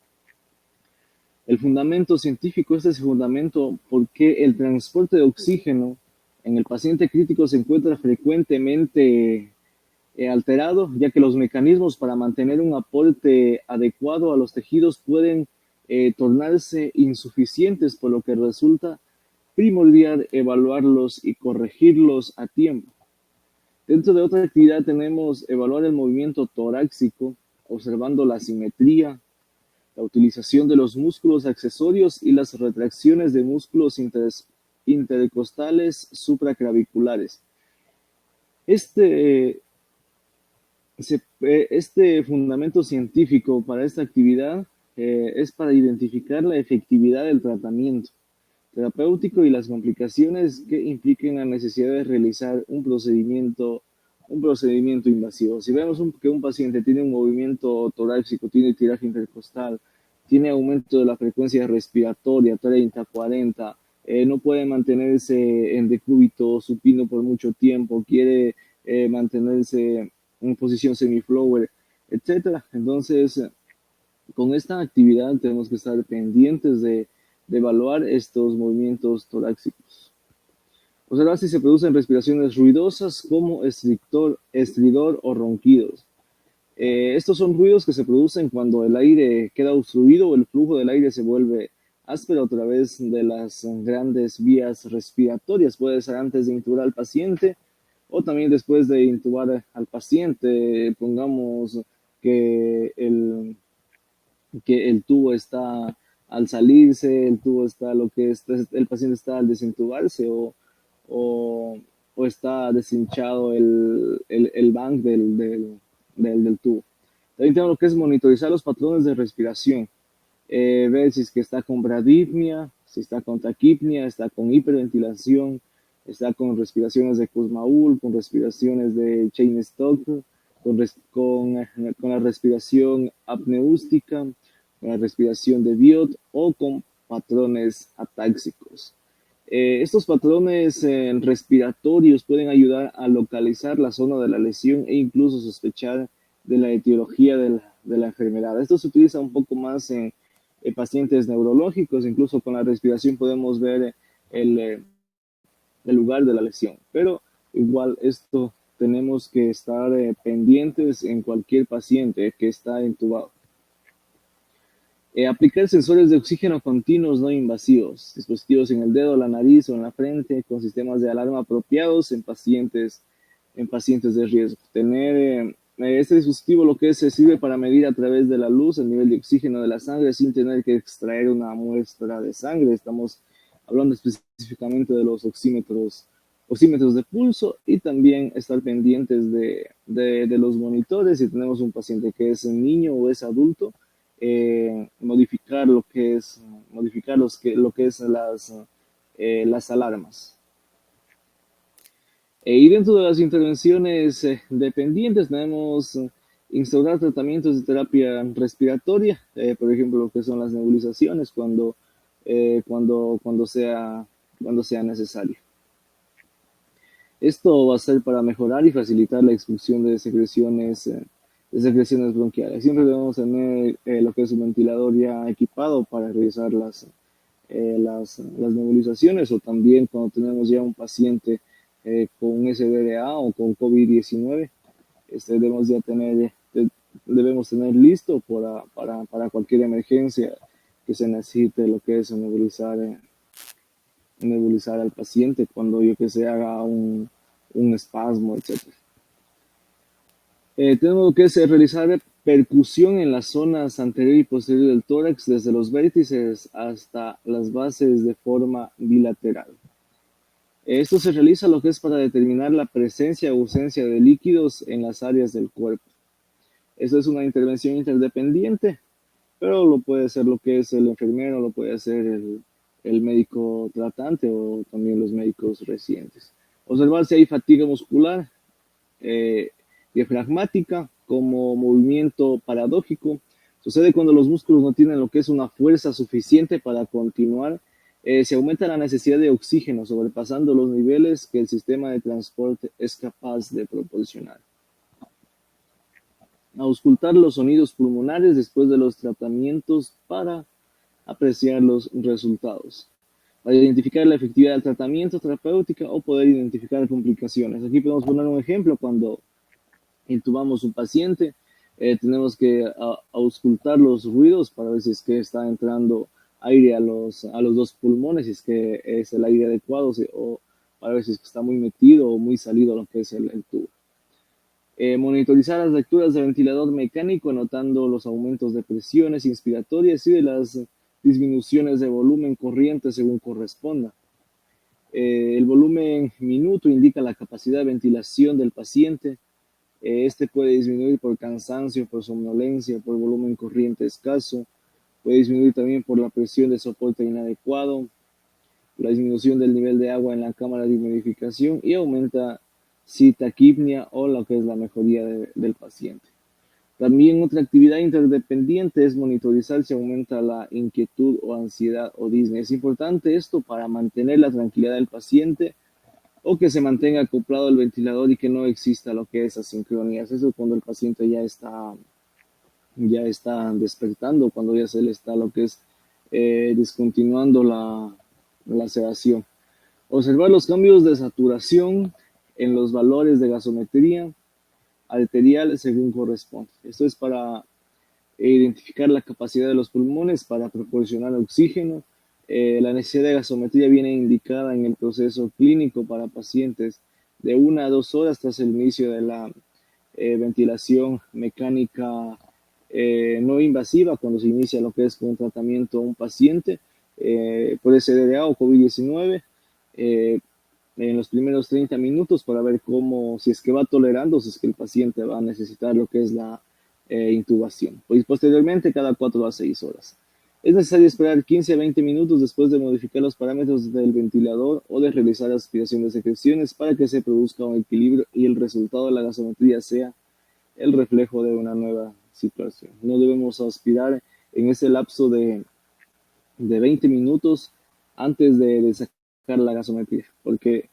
El fundamento científico, este es el fundamento porque el transporte de oxígeno en el paciente crítico se encuentra frecuentemente alterado, ya que los mecanismos para mantener un aporte adecuado a los tejidos pueden tornarse insuficientes, por lo que resulta primordial evaluarlos y corregirlos a tiempo. Dentro de otra actividad tenemos evaluar el movimiento torácico, observando la simetría, la utilización de los músculos accesorios y las retracciones de músculos intercostales supraclaviculares. Este fundamento científico para esta actividad es para identificar la efectividad del tratamiento terapéutico y las complicaciones que impliquen la necesidad de realizar un procedimiento invasivo. Si vemos que un paciente tiene un movimiento torácico, tiene tiraje intercostal, tiene aumento de la frecuencia respiratoria 30, 40, no puede mantenerse en decúbito supino por mucho tiempo, quiere mantenerse en posición semiflower, etc. Entonces, con esta actividad tenemos que estar pendientes de evaluar estos movimientos torácicos. Observar si se producen respiraciones ruidosas como estridor o ronquidos. Estos son ruidos que se producen cuando el aire queda obstruido o el flujo del aire se vuelve áspero a través de las grandes vías respiratorias. Puede ser antes de intubar al paciente o también después de intubar al paciente. Pongamos que el tubo está al salirse, el tubo está el paciente está al desintubarse o, o está deshinchado el bank del tubo. También tenemos lo que es monitorizar los patrones de respiración, ver si es que está con bradipnia, si está con taquipnia, está con hiperventilación, está con respiraciones de Kussmaul, con respiraciones de Cheyne-Stokes, con la respiración apneústica, con la respiración de Biot o con patrones atáxicos. Estos patrones respiratorios pueden ayudar a localizar la zona de la lesión e incluso sospechar de la etiología de la enfermedad. Esto se utiliza un poco más en pacientes neurológicos, incluso con la respiración podemos ver el lugar de la lesión, pero igual esto tenemos que estar pendientes en cualquier paciente que está intubado. Aplicar sensores de oxígeno continuos no invasivos, dispositivos en el dedo, la nariz o en la frente, con sistemas de alarma apropiados en pacientes de riesgo. Tener este dispositivo lo que se sirve para medir a través de la luz el nivel de oxígeno de la sangre sin tener que extraer una muestra de sangre. Estamos hablando específicamente de los oxímetros de pulso y también estar pendientes de los monitores. Si tenemos un paciente que es niño o es adulto, modificar lo que es las alarmas. Y dentro de las intervenciones dependientes tenemos instaurar tratamientos de terapia respiratoria, por ejemplo, lo que son las nebulizaciones cuando sea necesario. Esto va a ser para mejorar y facilitar la expulsión de secreciones bronquiales. Siempre debemos tener lo que es un ventilador ya equipado para realizar las nebulizaciones, o también cuando tenemos ya un paciente con SDRA o con COVID-19, debemos tener listo para cualquier emergencia que se necesite lo que es nebulizar al paciente cuando se haga un espasmo, etc. Tenemos que realizar percusión en las zonas anterior y posterior del tórax, desde los vértices hasta las bases de forma bilateral. Esto se realiza lo que es para determinar la presencia o ausencia de líquidos en las áreas del cuerpo. Esto es una intervención interdependiente, pero lo puede hacer lo que es el enfermero, lo puede hacer el médico tratante o también los médicos residentes. Observar si hay fatiga muscular, diafragmática, como movimiento paradójico. Sucede cuando los músculos no tienen lo que es una fuerza suficiente para continuar. Se aumenta la necesidad de oxígeno, sobrepasando los niveles que el sistema de transporte es capaz de proporcionar. Auscultar los sonidos pulmonares después de los tratamientos para apreciar los resultados. Para identificar la efectividad del tratamiento terapéutico o poder identificar complicaciones. Aquí podemos poner un ejemplo. Cuando intubamos un paciente, tenemos que auscultar los ruidos para ver si es que está entrando aire a los dos pulmones, si es que es el aire adecuado, o para ver si es que está muy metido o muy salido lo que es el tubo. Monitorizar las lecturas del ventilador mecánico, anotando los aumentos de presiones inspiratorias y de las disminuciones de volumen corriente según corresponda. El volumen minuto indica la capacidad de ventilación del paciente. Este puede disminuir por cansancio, por somnolencia, por volumen corriente escaso. Puede disminuir también por la presión de soporte inadecuado, la disminución del nivel de agua en la cámara de humidificación, y aumenta si taquipnia o lo que es la mejoría del paciente. También otra actividad interdependiente es monitorizar si aumenta la inquietud o ansiedad o disnea. Es importante esto para mantener la tranquilidad del paciente o que se mantenga acoplado al ventilador y que no exista lo que es asincronías. Eso es cuando el paciente ya está despertando, cuando ya se le está lo que es discontinuando la sedación. Observar los cambios de saturación en los valores de gasometría, arterial según corresponde. Esto es para identificar la capacidad de los pulmones para proporcionar oxígeno. La necesidad de gasometría viene indicada en el proceso clínico para pacientes de 1 a 2 horas tras el inicio de la ventilación mecánica no invasiva, cuando se inicia lo que es con un tratamiento a un paciente por SDA o COVID-19, en los primeros 30 minutos para ver cómo, si es que va tolerando, si es que el paciente va a necesitar lo que es la intubación. Pues posteriormente, cada 4 a 6 horas. Es necesario esperar 15 a 20 minutos después de modificar los parámetros del ventilador o de realizar aspiración de secreciones para que se produzca un equilibrio y el resultado de la gasometría sea el reflejo de una nueva situación. No debemos aspirar en ese lapso de 20 minutos antes de sacar la gasometría, porque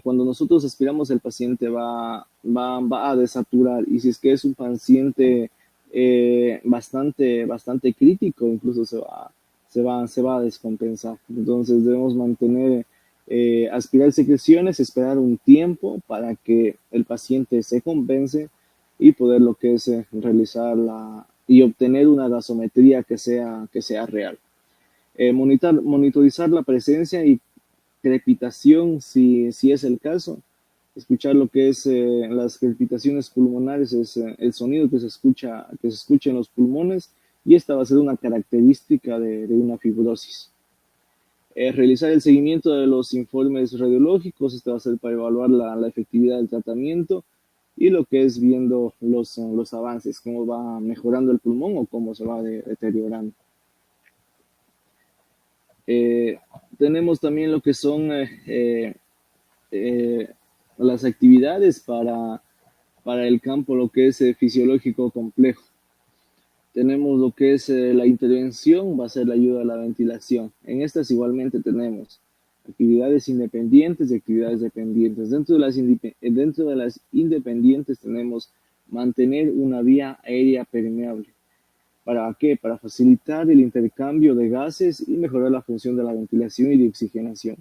cuando nosotros aspiramos el paciente va a desaturar, y si es que es un paciente bastante crítico, incluso se va a descompensar. Entonces debemos mantener, aspirar secreciones, esperar un tiempo para que el paciente se compense y poder lo que es realizar y obtener una gasometría que sea real. Monitorizar la presencia y crepitación si es el caso. Escuchar lo que es las crepitaciones pulmonares, es el sonido que se escucha en los pulmones, y esta va a ser una característica de una fibrosis. Realizar el seguimiento de los informes radiológicos, este va a ser para evaluar la efectividad del tratamiento y lo que es viendo los avances, cómo va mejorando el pulmón o cómo se va deteriorando. Tenemos también lo que son las actividades para el campo, lo que es fisiológico complejo. Tenemos lo que es la intervención, va a ser la ayuda a la ventilación. En estas igualmente tenemos actividades independientes y actividades dependientes. Dentro de las independientes tenemos mantener una vía aérea permeable. ¿Para qué? Para facilitar el intercambio de gases y mejorar la función de la ventilación y de oxigenación.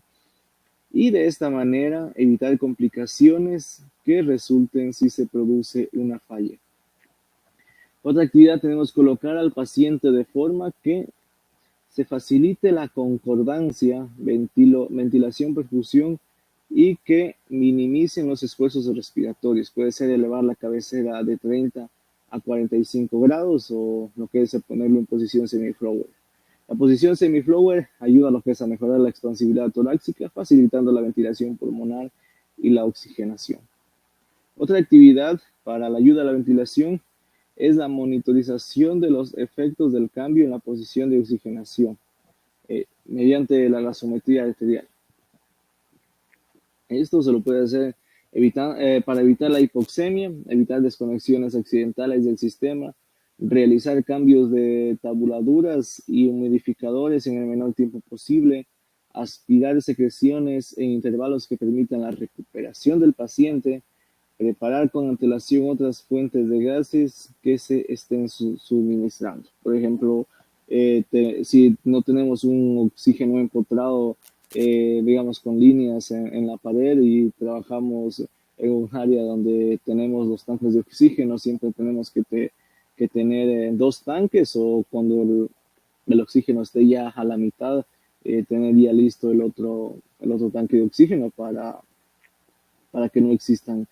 Y de esta manera evitar complicaciones que resulten si se produce una falla. Otra actividad tenemos colocar al paciente de forma que se facilite la concordancia, ventilación, perfusión y que minimicen los esfuerzos respiratorios. Puede ser elevar la cabecera de 30 a 45 grados o lo que es ponerlo en posición semi-flower. La posición semi-flower ayuda a lo que es a mejorar la expansibilidad torácica, facilitando la ventilación pulmonar y la oxigenación. Otra actividad para la ayuda a la ventilación es la monitorización de los efectos del cambio en la posición de oxigenación mediante la gasometría arterial. Esto se lo puede hacer para evitar la hipoxemia, evitar desconexiones accidentales del sistema, realizar cambios de tabuladuras y humidificadores en el menor tiempo posible, aspirar secreciones en intervalos que permitan la recuperación del paciente, preparar con antelación otras fuentes de gases que se estén suministrando. Por ejemplo, si no tenemos un oxígeno empotrado, digamos, con líneas en la pared y trabajamos en un área donde tenemos los tanques de oxígeno, siempre tenemos que tener 2 tanques, o cuando el oxígeno esté ya a la mitad, tener ya listo el otro tanque de oxígeno para que no existan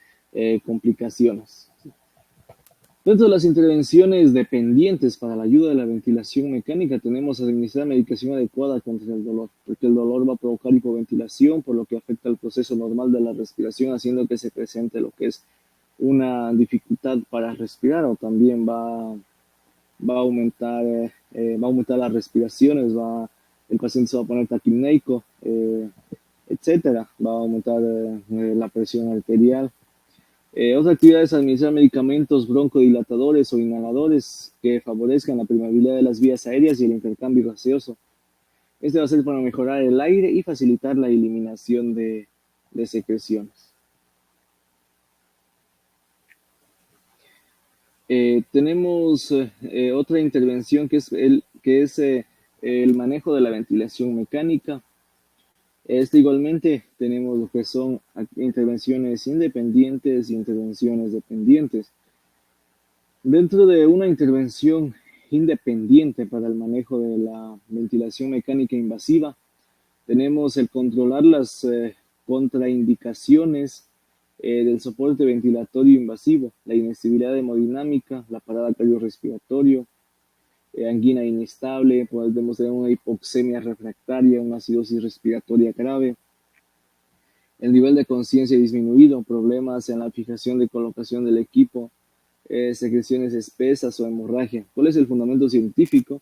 complicaciones. Dentro de las intervenciones dependientes para la ayuda de la ventilación mecánica tenemos administrar medicación adecuada contra el dolor, porque el dolor va a provocar hipoventilación, por lo que afecta el proceso normal de la respiración, haciendo que se presente lo que es una dificultad para respirar, o también va a aumentar las respiraciones, el paciente se va a poner taquipneico, etcétera, va a aumentar la presión arterial. Otra actividad es administrar medicamentos broncodilatadores o inhaladores que favorezcan la permeabilidad de las vías aéreas y el intercambio gaseoso. Este va a ser para mejorar el aire y facilitar la eliminación de secreciones. Tenemos otra intervención que es el manejo de la ventilación mecánica. Igualmente tenemos lo que son intervenciones independientes y intervenciones dependientes. Dentro de una intervención independiente para el manejo de la ventilación mecánica invasiva, tenemos el controlar las contraindicaciones del soporte ventilatorio invasivo, la inestabilidad hemodinámica, la parada cardiorrespiratoria, angina inestable, podemos tener una hipoxemia refractaria, una acidosis respiratoria grave, el nivel de conciencia disminuido, problemas en la fijación de colocación del equipo, secreciones espesas o hemorragia. ¿Cuál es el fundamento científico?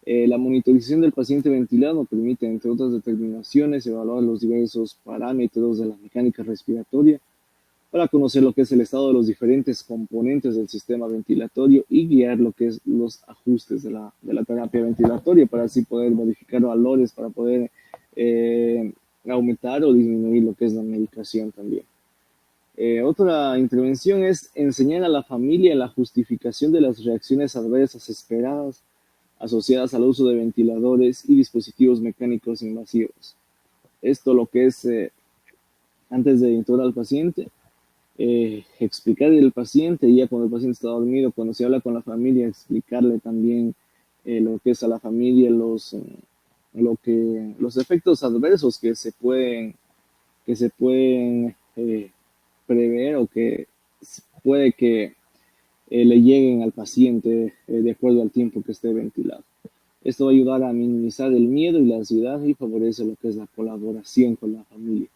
La monitorización del paciente ventilado permite, entre otras determinaciones, evaluar los diversos parámetros de la mecánica respiratoria para conocer lo que es el estado de los diferentes componentes del sistema ventilatorio y guiar lo que es los ajustes de la terapia ventilatoria para así poder modificar valores, para poder aumentar o disminuir lo que es la medicación también. Otra intervención es enseñar a la familia la justificación de las reacciones adversas esperadas asociadas al uso de ventiladores y dispositivos mecánicos invasivos. Esto lo que es antes de intubar al paciente, explicarle al paciente, ya cuando el paciente está dormido, cuando se habla con la familia, explicarle también lo que es a la familia, los efectos adversos que se pueden prever o que puede que le lleguen al paciente de acuerdo al tiempo que esté ventilado. Esto va a ayudar a minimizar el miedo y la ansiedad y favorece lo que es la colaboración con la familia.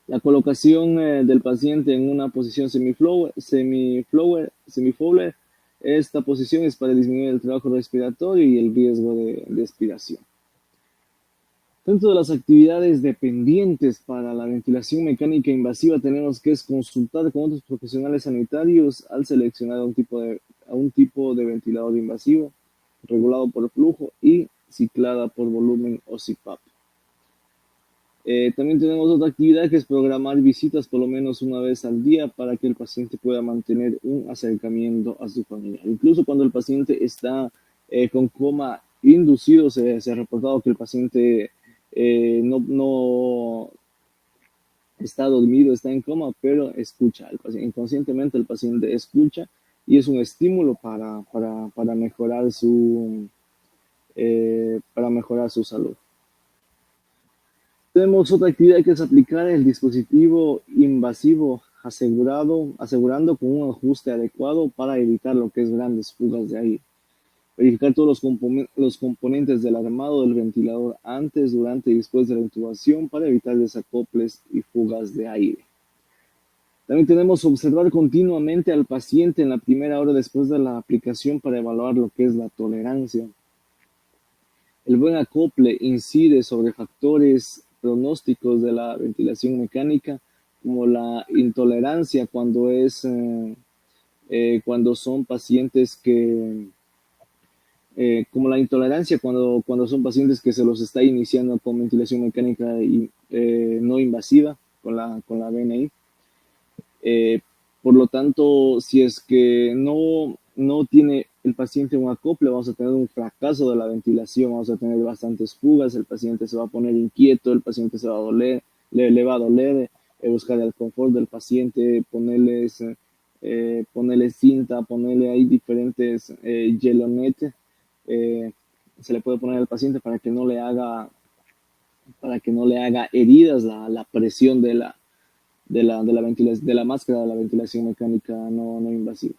La colocación del paciente en una posición semiflower. Esta posición es para disminuir el trabajo respiratorio y el riesgo de expiración. Dentro de las actividades dependientes para la ventilación mecánica invasiva tenemos que es consultar con otros profesionales sanitarios al seleccionar un tipo de ventilador invasivo, regulado por flujo y ciclada por volumen o CPAP. También tenemos otra actividad que es programar visitas por lo menos una vez al día para que el paciente pueda mantener un acercamiento a su familia. Incluso cuando el paciente está con coma inducido, se ha reportado que el paciente no está dormido, está en coma, pero escucha. Inconscientemente el paciente escucha y es un estímulo para mejorar su salud. Tenemos otra actividad que es aplicar el dispositivo invasivo asegurando con un ajuste adecuado para evitar lo que es grandes fugas de aire. Verificar todos los componentes del armado del ventilador antes, durante y después de la intubación para evitar desacoples y fugas de aire. También tenemos observar continuamente al paciente en la primera hora después de la aplicación para evaluar lo que es la tolerancia. El buen acople incide sobre factores pronósticos de la ventilación mecánica, como la intolerancia cuando son pacientes que como la intolerancia cuando son pacientes que se los está iniciando con ventilación mecánica no invasiva, con la VNI. Por lo tanto, si es que no tiene el paciente un acople, vamos a tener un fracaso de la ventilación, vamos a tener bastantes fugas, el paciente se va a poner inquieto, el paciente se va a doler, le va a doler, buscar el confort del paciente, ponerle cinta, ponerle ahí diferentes hielonetes. Se le puede poner al paciente para que no le haga heridas la presión de la máscara de la ventilación mecánica no invasiva.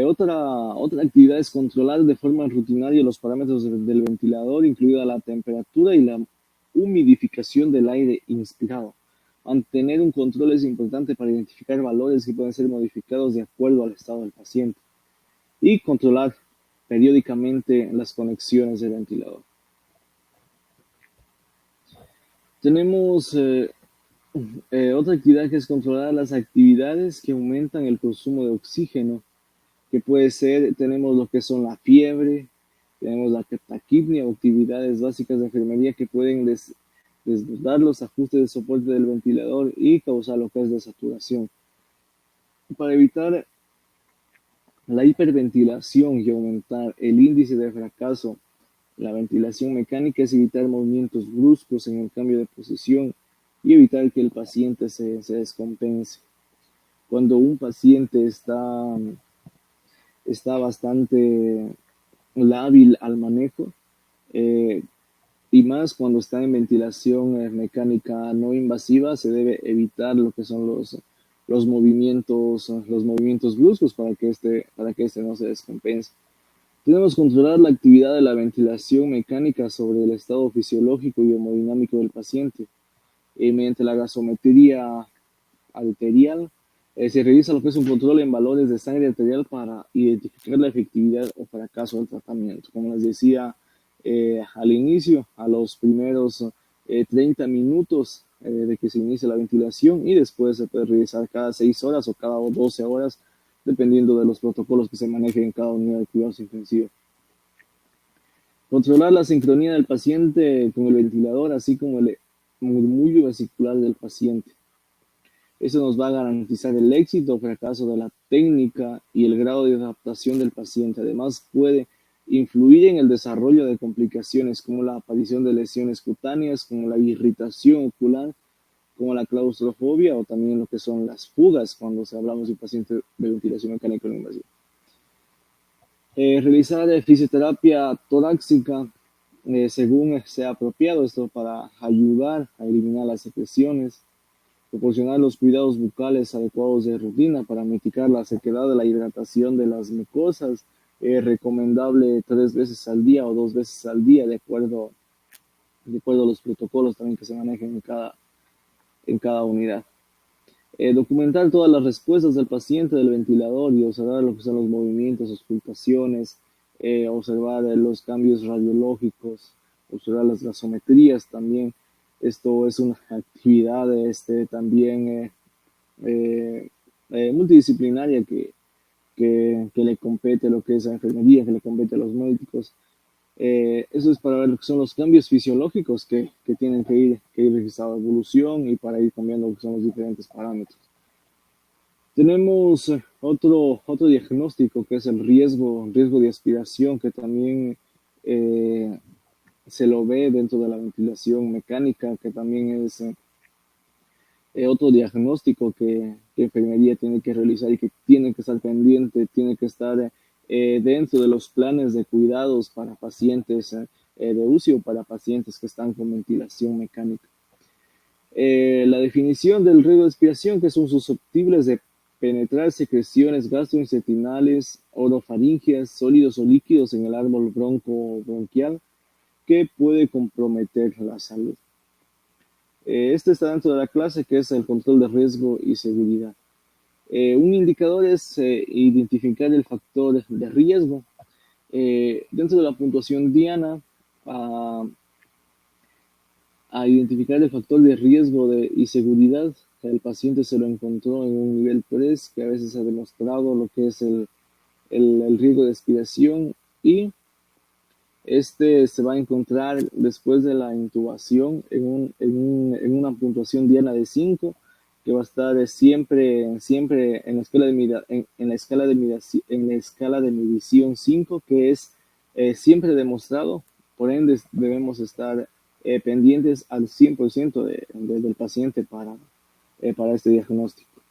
Otra actividad es controlar de forma rutinaria los parámetros del ventilador, incluida la temperatura y la humidificación del aire inspirado. Mantener un control es importante para identificar valores que pueden ser modificados de acuerdo al estado del paciente y controlar periódicamente las conexiones del ventilador. Tenemos otra actividad que es controlar las actividades que aumentan el consumo de oxígeno, que puede ser, tenemos lo que son la fiebre, tenemos la taquipnia o actividades básicas de enfermería que pueden desbordar los ajustes de soporte del ventilador y causar lo que es desaturación. Para evitar la hiperventilación y aumentar el índice de fracaso La ventilación mecánica es evitar movimientos bruscos en el cambio de posición y evitar que el paciente se descompense. Cuando un paciente está bastante lábil al manejo, eh, y más cuando está en ventilación mecánica no invasiva, se debe evitar lo que son los movimientos bruscos para que este no se descompense. Debemos controlar la actividad de la ventilación mecánica sobre el estado fisiológico y hemodinámico del paciente. Mediante la gasometría arterial, se realiza lo que es un control en valores de sangre arterial para identificar la efectividad o fracaso del tratamiento. Como les decía al inicio, a los primeros 30 minutos de que se inicia la ventilación, y después se puede realizar cada 6 horas o cada 12 horas, dependiendo de los protocolos que se manejen en cada unidad de cuidados intensivos. Controlar la sincronía del paciente con el ventilador, así como el murmullo vesicular del paciente. Eso nos va a garantizar el éxito o fracaso de la técnica y el grado de adaptación del paciente. Además, puede influir en el desarrollo de complicaciones como la aparición de lesiones cutáneas, como la irritación ocular, como la claustrofobia, o también lo que son las fugas cuando hablamos de un paciente de ventilación mecánica no invasiva. Realizar fisioterapia torácica según sea apropiado, esto para ayudar a eliminar las secreciones. Proporcionar los cuidados bucales adecuados de rutina para mitigar la sequedad de la hidratación de las mucosas. Recomendable 3 veces al día o 2 veces al día, de acuerdo a los protocolos también que se manejen en cada unidad. Documentar todas las respuestas del paciente del ventilador y observar lo que son los movimientos, auscultaciones, observar los cambios radiológicos, observar las gasometrías también. Esto es una actividad también multidisciplinaria que le compete lo que es la enfermería, que le compete a los médicos. Eso es para ver lo que son los cambios fisiológicos que tienen que ir registrando evolución y para ir cambiando lo que son los diferentes parámetros. Tenemos otro diagnóstico que es el riesgo de aspiración, que también se lo ve dentro de la ventilación mecánica, que también es otro diagnóstico que enfermería tiene que realizar y que tiene que estar pendiente, tiene que estar dentro de los planes de cuidados para pacientes de UCI o para pacientes que están con ventilación mecánica. La definición del riesgo de aspiración, que son susceptibles de penetrar secreciones gastrointestinales, orofaringeas, sólidos o líquidos en el árbol bronquial, que puede comprometer la salud. Este está dentro de la clase, que es el control de riesgo y seguridad. Un indicador es identificar el factor de riesgo. Dentro de la puntuación Diana, a identificar el factor de riesgo y seguridad, el paciente se lo encontró en un nivel 3, que a veces ha demostrado lo que es el riesgo de aspiración, y se va a encontrar después de la intubación en una puntuación Diana de 5, que va a estar siempre en la escala de medición 5, que es siempre demostrado. Por ende, debemos estar pendientes al 100% del paciente para este diagnóstico.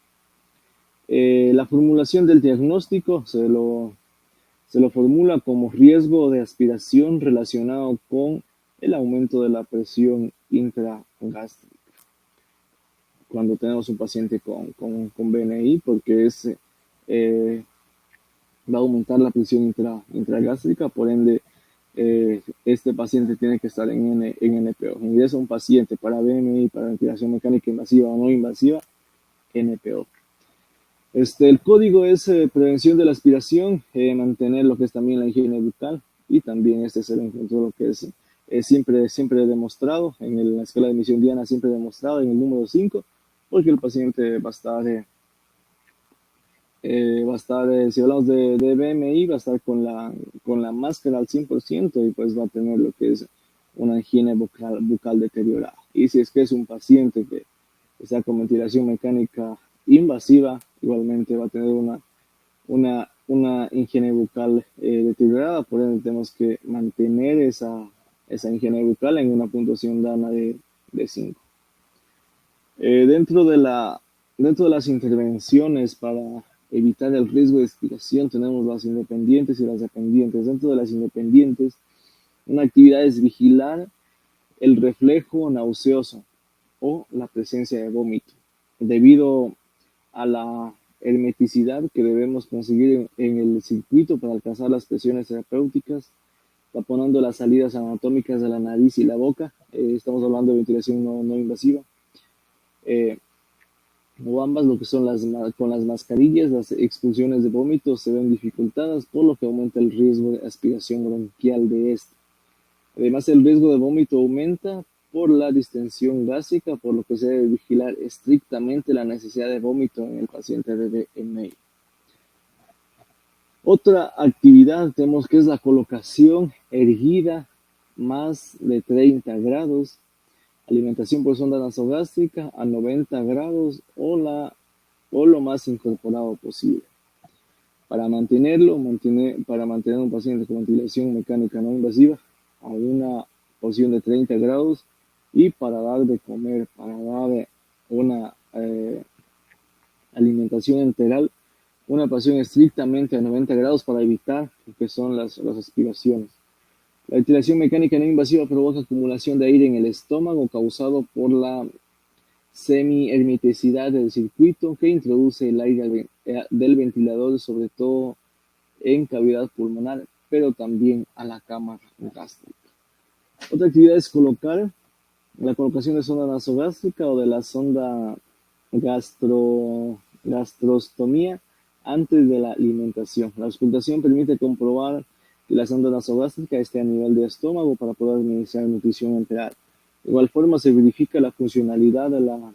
La formulación del diagnóstico se lo formula como riesgo de aspiración relacionado con el aumento de la presión intragástrica. Cuando tenemos un paciente con BNI, porque va a aumentar la presión intragástrica, por ende, este paciente tiene que estar en NPO. Ingresa un paciente para BNI, para ventilación mecánica invasiva o no invasiva, NPO. El código es prevención de la aspiración, mantener lo que es también la higiene bucal, y también se lo encontró lo que es siempre demostrado, en la escala de emisión Diana siempre demostrado en el número 5, porque el paciente va a estar, si hablamos de BMI, va a estar con la máscara al 100%, y pues va a tener lo que es una higiene bucal deteriorada. Y si es que es un paciente que está con ventilación mecánica invasiva, igualmente va a tener una una higiene bucal deteriorada, por ende tenemos que mantener esa higiene bucal en una puntuación DANA de 5. Dentro de las intervenciones para evitar el riesgo de expiración tenemos las independientes y las dependientes. Dentro de las independientes, una actividad es vigilar el reflejo nauseoso o la presencia de vómito, debido a la hermeticidad que debemos conseguir en el circuito para alcanzar las presiones terapéuticas, taponando las salidas anatómicas de la nariz y la boca. Estamos hablando de ventilación no invasiva. O ambas, lo que son con las mascarillas, las expulsiones de vómito se ven dificultadas, por lo que aumenta el riesgo de aspiración bronquial de este. Además, el riesgo de vómito aumenta por la distensión gástrica, por lo que se debe vigilar estrictamente la necesidad de vómito en el paciente de DME. Otra actividad tenemos que es la colocación erguida más de 30 grados, alimentación por sonda nasogástrica a 90 grados o lo más incorporado posible. Para mantener un paciente con ventilación mecánica no invasiva a una posición de 30 grados y para dar de comer, para dar una alimentación enteral, una pasión estrictamente a 90 grados para evitar lo que son las aspiraciones. La ventilación mecánica no invasiva provoca acumulación de aire en el estómago causado por la semi-hermeticidad del circuito que introduce el aire del ventilador, sobre todo en cavidad pulmonar, pero también a la cámara gástrica. Otra actividad es la colocación de sonda nasogástrica o de la sonda gastrostomía antes de la alimentación. La auscultación permite comprobar que la sonda nasogástrica esté a nivel de estómago para poder administrar nutrición enteral. De igual forma, se verifica la funcionalidad de la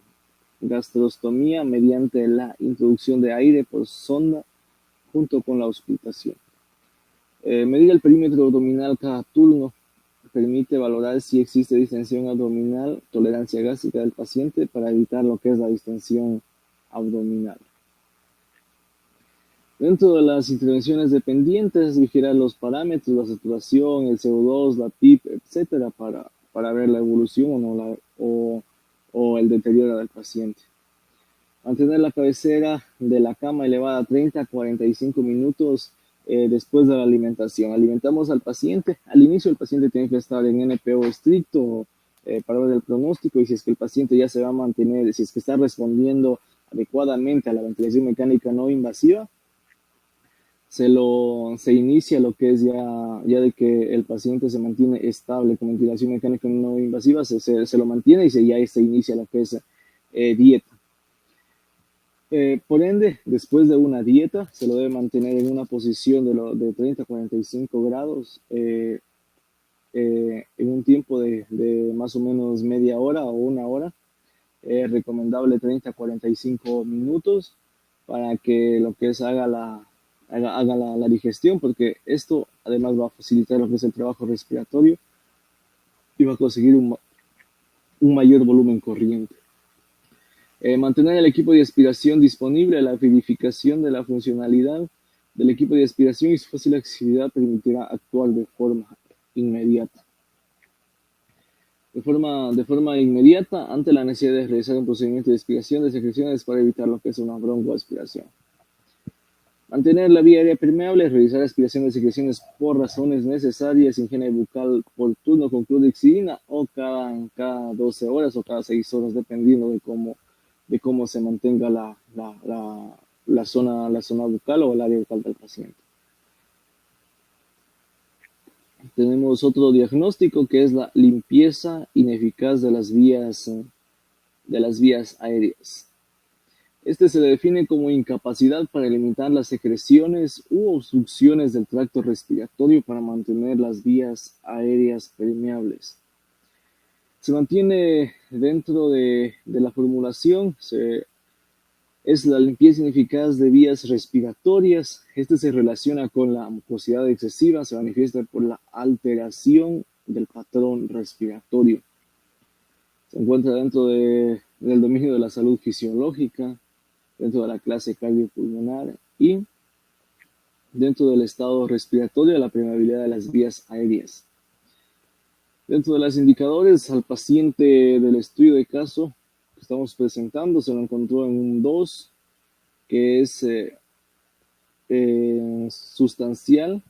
gastrostomía mediante la introducción de aire por sonda junto con la auscultación. Medir el perímetro abdominal cada turno permite valorar si existe distensión abdominal, tolerancia gástrica del paciente para evitar lo que es la distensión abdominal. Dentro de las intervenciones dependientes, vigilar los parámetros, la saturación, el CO2, la PIP, etcétera, para ver la evolución o el deterioro del paciente. Mantener la cabecera de la cama elevada a 30 a 45 minutos después de la alimentación. Alimentamos al paciente. Al inicio el paciente tiene que estar en NPO estricto para ver el pronóstico, y si es que el paciente ya se va a mantener, si es que está respondiendo adecuadamente a la ventilación mecánica no invasiva, se inicia lo que es ya de que el paciente se mantiene estable con ventilación mecánica no invasiva, se lo mantiene y ya se inicia lo que es dieta. Por ende, después de una dieta, se lo debe mantener en una posición de 30 a 45 grados en un tiempo de más o menos media hora o una hora. Recomendable 30 a 45 minutos para que lo que es haga la digestión, porque esto además va a facilitar lo que es el trabajo respiratorio y va a conseguir un mayor volumen corriente. Mantener el equipo de aspiración disponible. La verificación de la funcionalidad del equipo de aspiración y su fácil accesibilidad permitirá actuar de forma inmediata. De forma inmediata ante la necesidad de realizar un procedimiento de aspiración de secreciones para evitar lo que es una broncoaspiración. Mantener la vía aérea permeable, realizar aspiración de secreciones por razones necesarias, higiene bucal por turno con clorhexidina o cada 12 horas o cada 6 horas, dependiendo de cómo se mantenga la zona bucal o el área bucal del paciente. Tenemos otro diagnóstico que es la limpieza ineficaz de las vías aéreas. Este se define como incapacidad para eliminar las secreciones u obstrucciones del tracto respiratorio para mantener las vías aéreas permeables. Se mantiene dentro de la formulación, es la limpieza ineficaz de vías respiratorias. Este se relaciona con la mucosidad excesiva, se manifiesta por la alteración del patrón respiratorio. Se encuentra dentro del dominio de la salud fisiológica, dentro de la clase cardiopulmonar y dentro del estado respiratorio, la permeabilidad de las vías aéreas. Dentro de los indicadores, al paciente del estudio de caso que estamos presentando se lo encontró en un 2, que es sustancial,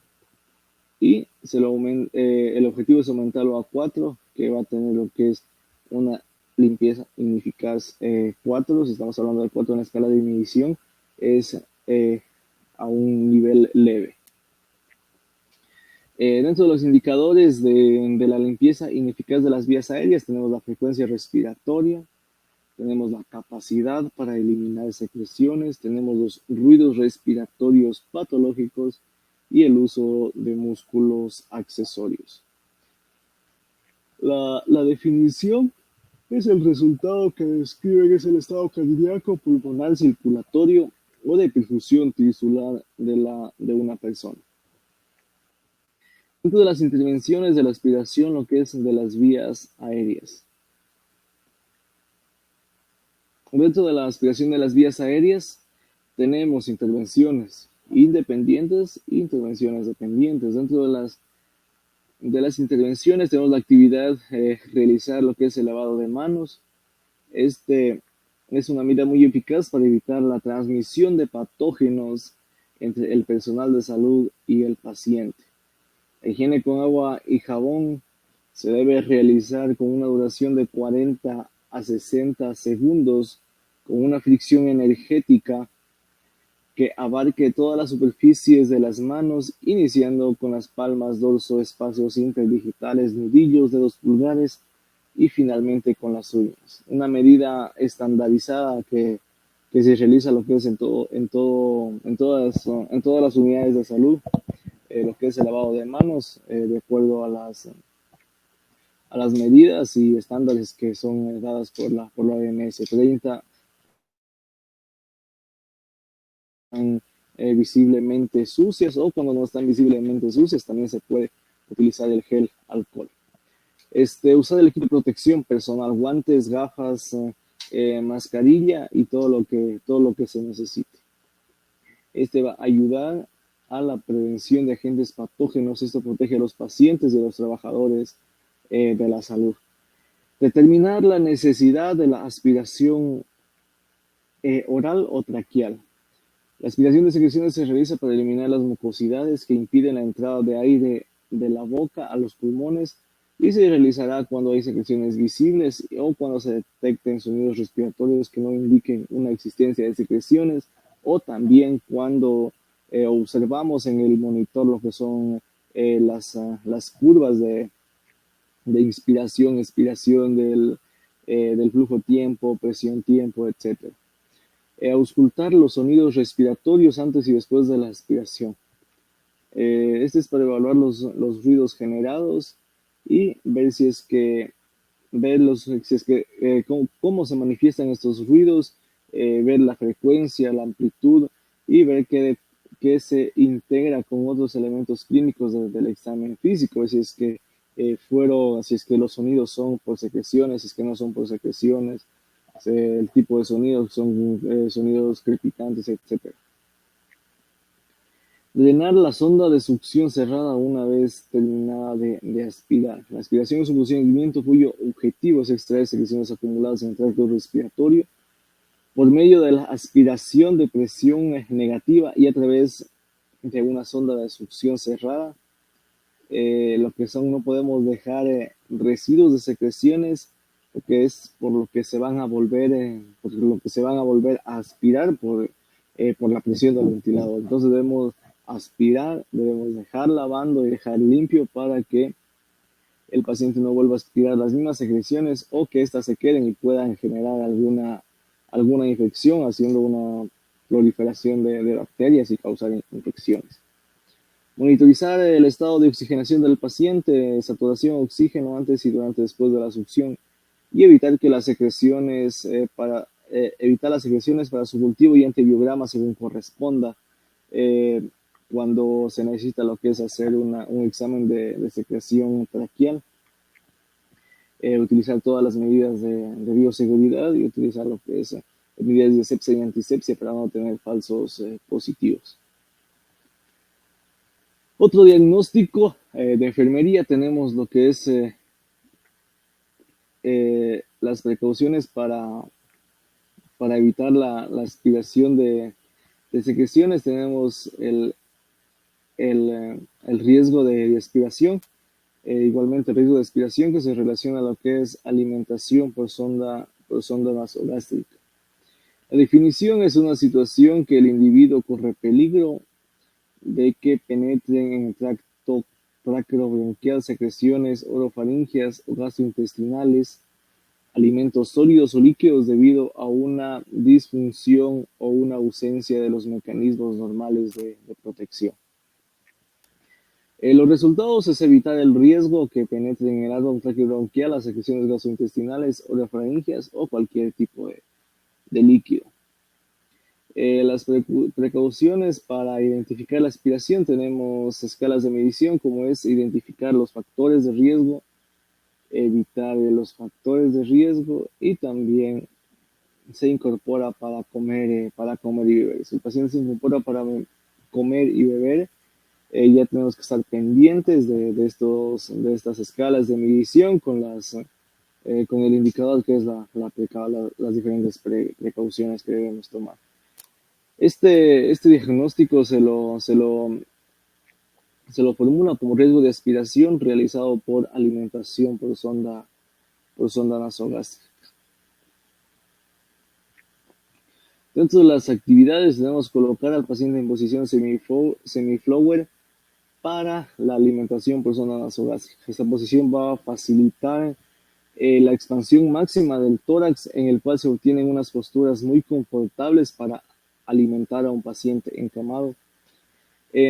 y el objetivo es aumentarlo a 4, que va a tener lo que es una limpieza ineficaz 4. Si estamos hablando de 4 en la escala de inhibición, es a un nivel leve. Dentro de los indicadores de la limpieza ineficaz de las vías aéreas tenemos la frecuencia respiratoria, tenemos la capacidad para eliminar secreciones, tenemos los ruidos respiratorios patológicos y el uso de músculos accesorios. La definición es el resultado que describe que es el estado cardíaco, pulmonar, circulatorio o de perfusión tisular de una persona. Dentro de las intervenciones de la aspiración, lo que es de las vías aéreas. Dentro de la aspiración de las vías aéreas tenemos intervenciones independientes e intervenciones dependientes. Dentro de las intervenciones tenemos la actividad realizar lo que es el lavado de manos. Este es una medida muy eficaz para evitar la transmisión de patógenos entre el personal de salud y el paciente. La higiene con agua y jabón se debe realizar con una duración de 40 a 60 segundos con una fricción energética que abarque todas las superficies de las manos, iniciando con las palmas, dorso, espacios interdigitales, nudillos, dedos pulgares y finalmente con las uñas. Una medida estandarizada que se realiza lo que es en todas las unidades de salud, lo que es el lavado de manos, de acuerdo a las medidas y estándares que son dadas por la OMS. 30 visiblemente sucias, o cuando no están visiblemente sucias también se puede utilizar el gel alcohol. Usar el equipo de protección personal, guantes, gafas, mascarilla y todo lo que se necesite. Va a ayudar a la prevención de agentes patógenos. Esto protege a los pacientes y a los trabajadores de la salud. Determinar la necesidad de la aspiración oral o traqueal. La aspiración de secreciones se realiza para eliminar las mucosidades que impiden la entrada de aire de la boca a los pulmones, y se realizará cuando hay secreciones visibles o cuando se detecten sonidos respiratorios que no indiquen una existencia de secreciones, o también cuando observamos en el monitor lo que son las curvas de inspiración, expiración del flujo tiempo, presión tiempo, etc. Auscultar los sonidos respiratorios antes y después de la aspiración. Este es para evaluar los ruidos generados y ver cómo se manifiestan estos ruidos, ver la frecuencia, la amplitud y ver qué se integra con otros elementos clínicos del examen físico, si es que los sonidos son por secreciones, si es que no son por secreciones, el tipo de sonidos son sonidos crepitantes, etc. Drenar la sonda de succión cerrada una vez terminada de aspirar. La aspiración es un procedimiento cuyo objetivo es extraer secreciones acumuladas en el tracto respiratorio por medio de la aspiración de presión negativa y a través de una sonda de succión cerrada. No podemos dejar residuos de secreciones, porque es por lo que se van a volver a aspirar por la presión del ventilador. Entonces debemos aspirar, debemos dejar lavando y dejar limpio para que el paciente no vuelva a aspirar las mismas secreciones o que éstas se queden y puedan generar alguna infección, haciendo una proliferación de bacterias y causar infecciones. Monitorizar el estado de oxigenación del paciente, saturación de oxígeno antes y durante después de la succión, y evitar las secreciones para su cultivo y antibiograma según corresponda, cuando se necesita lo que es hacer un examen de secreción traqueal. Utilizar todas las medidas de bioseguridad y utilizar lo que es medidas de sepsia y antisepsia para no tener falsos positivos. Otro diagnóstico de enfermería tenemos lo que es las precauciones para evitar la aspiración de secreciones. Tenemos el riesgo de aspiración, igualmente el riesgo de aspiración que se relaciona a lo que es alimentación por sonda nasogástrica. La definición es una situación que el individuo corre peligro de que penetren en el tracto traqueobronquial secreciones orofaringeas o gastrointestinales, alimentos sólidos o líquidos debido a una disfunción o una ausencia de los mecanismos normales de protección. Los resultados es evitar el riesgo que penetren en el árbol traqueobronquial las secreciones gastrointestinales, orofaringeas o cualquier tipo de líquido. Las precauciones para identificar la aspiración, tenemos escalas de medición como es identificar los factores de riesgo, evitar los factores de riesgo y también se incorpora para comer y beber. Si el paciente se incorpora para comer y beber, ya tenemos que estar pendientes de estas escalas de medición con el indicador que es las diferentes precauciones que debemos tomar. Este diagnóstico se lo formula como riesgo de aspiración realizado por alimentación por sonda nasogástrica. Dentro de las actividades debemos colocar al paciente en posición semi-flower para la alimentación por sonda nasogástrica. Esta posición va a facilitar la expansión máxima del tórax, en el cual se obtienen unas posturas muy confortables para alimentar a un paciente encamado.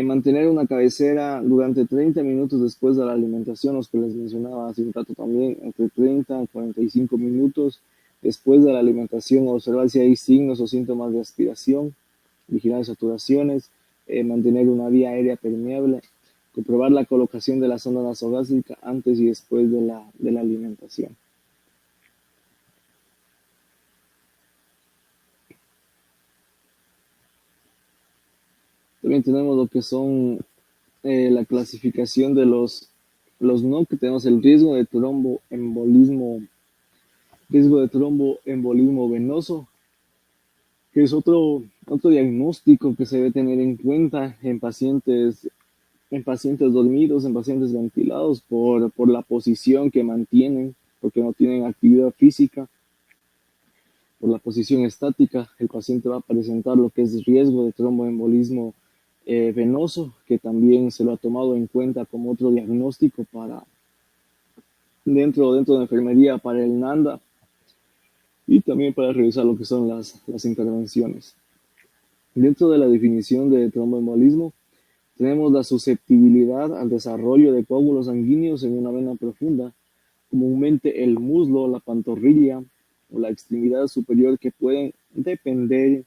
Mantener una cabecera durante 30 minutos después de la alimentación, los que les mencionaba hace un rato también, entre 30 y 45 minutos después de la alimentación, observar si hay signos o síntomas de aspiración, vigilar saturaciones, mantener una vía aérea permeable, comprobar la colocación de la sonda nasogástrica antes y después de la alimentación. También tenemos lo que son la clasificación de los NOC, que tenemos el riesgo de tromboembolismo venoso, que es otro diagnóstico que se debe tener en cuenta en pacientes dormidos, en pacientes ventilados por la posición que mantienen, porque no tienen actividad física. Por la posición estática, el paciente va a presentar lo que es riesgo de tromboembolismo venoso, que también se lo ha tomado en cuenta como otro diagnóstico dentro de enfermería para el NANDA y también para revisar lo que son las intervenciones. Dentro de la definición de tromboembolismo, tenemos la susceptibilidad al desarrollo de coágulos sanguíneos en una vena profunda, comúnmente el muslo, la pantorrilla o la extremidad superior, que pueden depender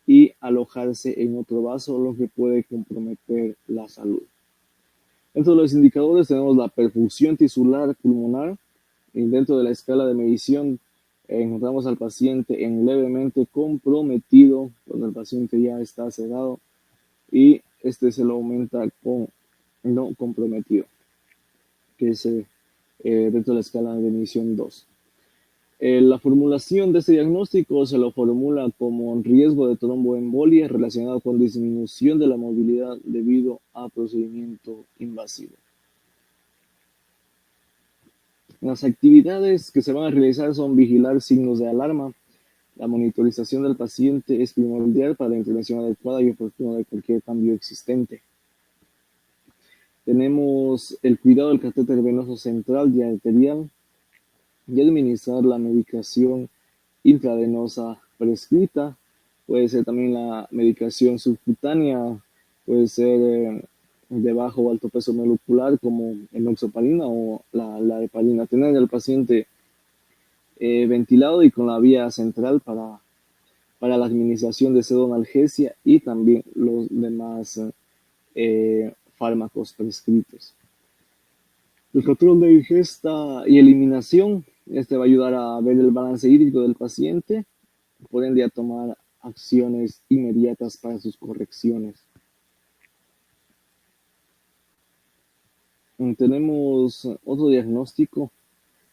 y alojarse en otro vaso, lo que puede comprometer la salud. Dentro de los indicadores tenemos la perfusión tisular pulmonar, y dentro de la escala de medición encontramos al paciente en levemente comprometido, cuando el paciente ya está sedado, y se lo aumenta con no comprometido, que es dentro de la escala de medición 2. La formulación de este diagnóstico se lo formula como riesgo de tromboembolia relacionado con disminución de la movilidad debido a procedimiento invasivo. Las actividades que se van a realizar son vigilar signos de alarma. La monitorización del paciente es primordial para la intervención adecuada y oportuna de cualquier cambio existente. Tenemos el cuidado del catéter venoso central y arterial y administrar la medicación intravenosa prescrita. Puede ser también la medicación subcutánea, puede ser de bajo o alto peso molecular como enoxaparina o la heparina. Tener al paciente ventilado y con la vía central para la administración de pseudonalgesia y también los demás fármacos prescritos. El control de ingesta y eliminación, va a ayudar a ver el balance hídrico del paciente, por ende a tomar acciones inmediatas para sus correcciones. Tenemos otro diagnóstico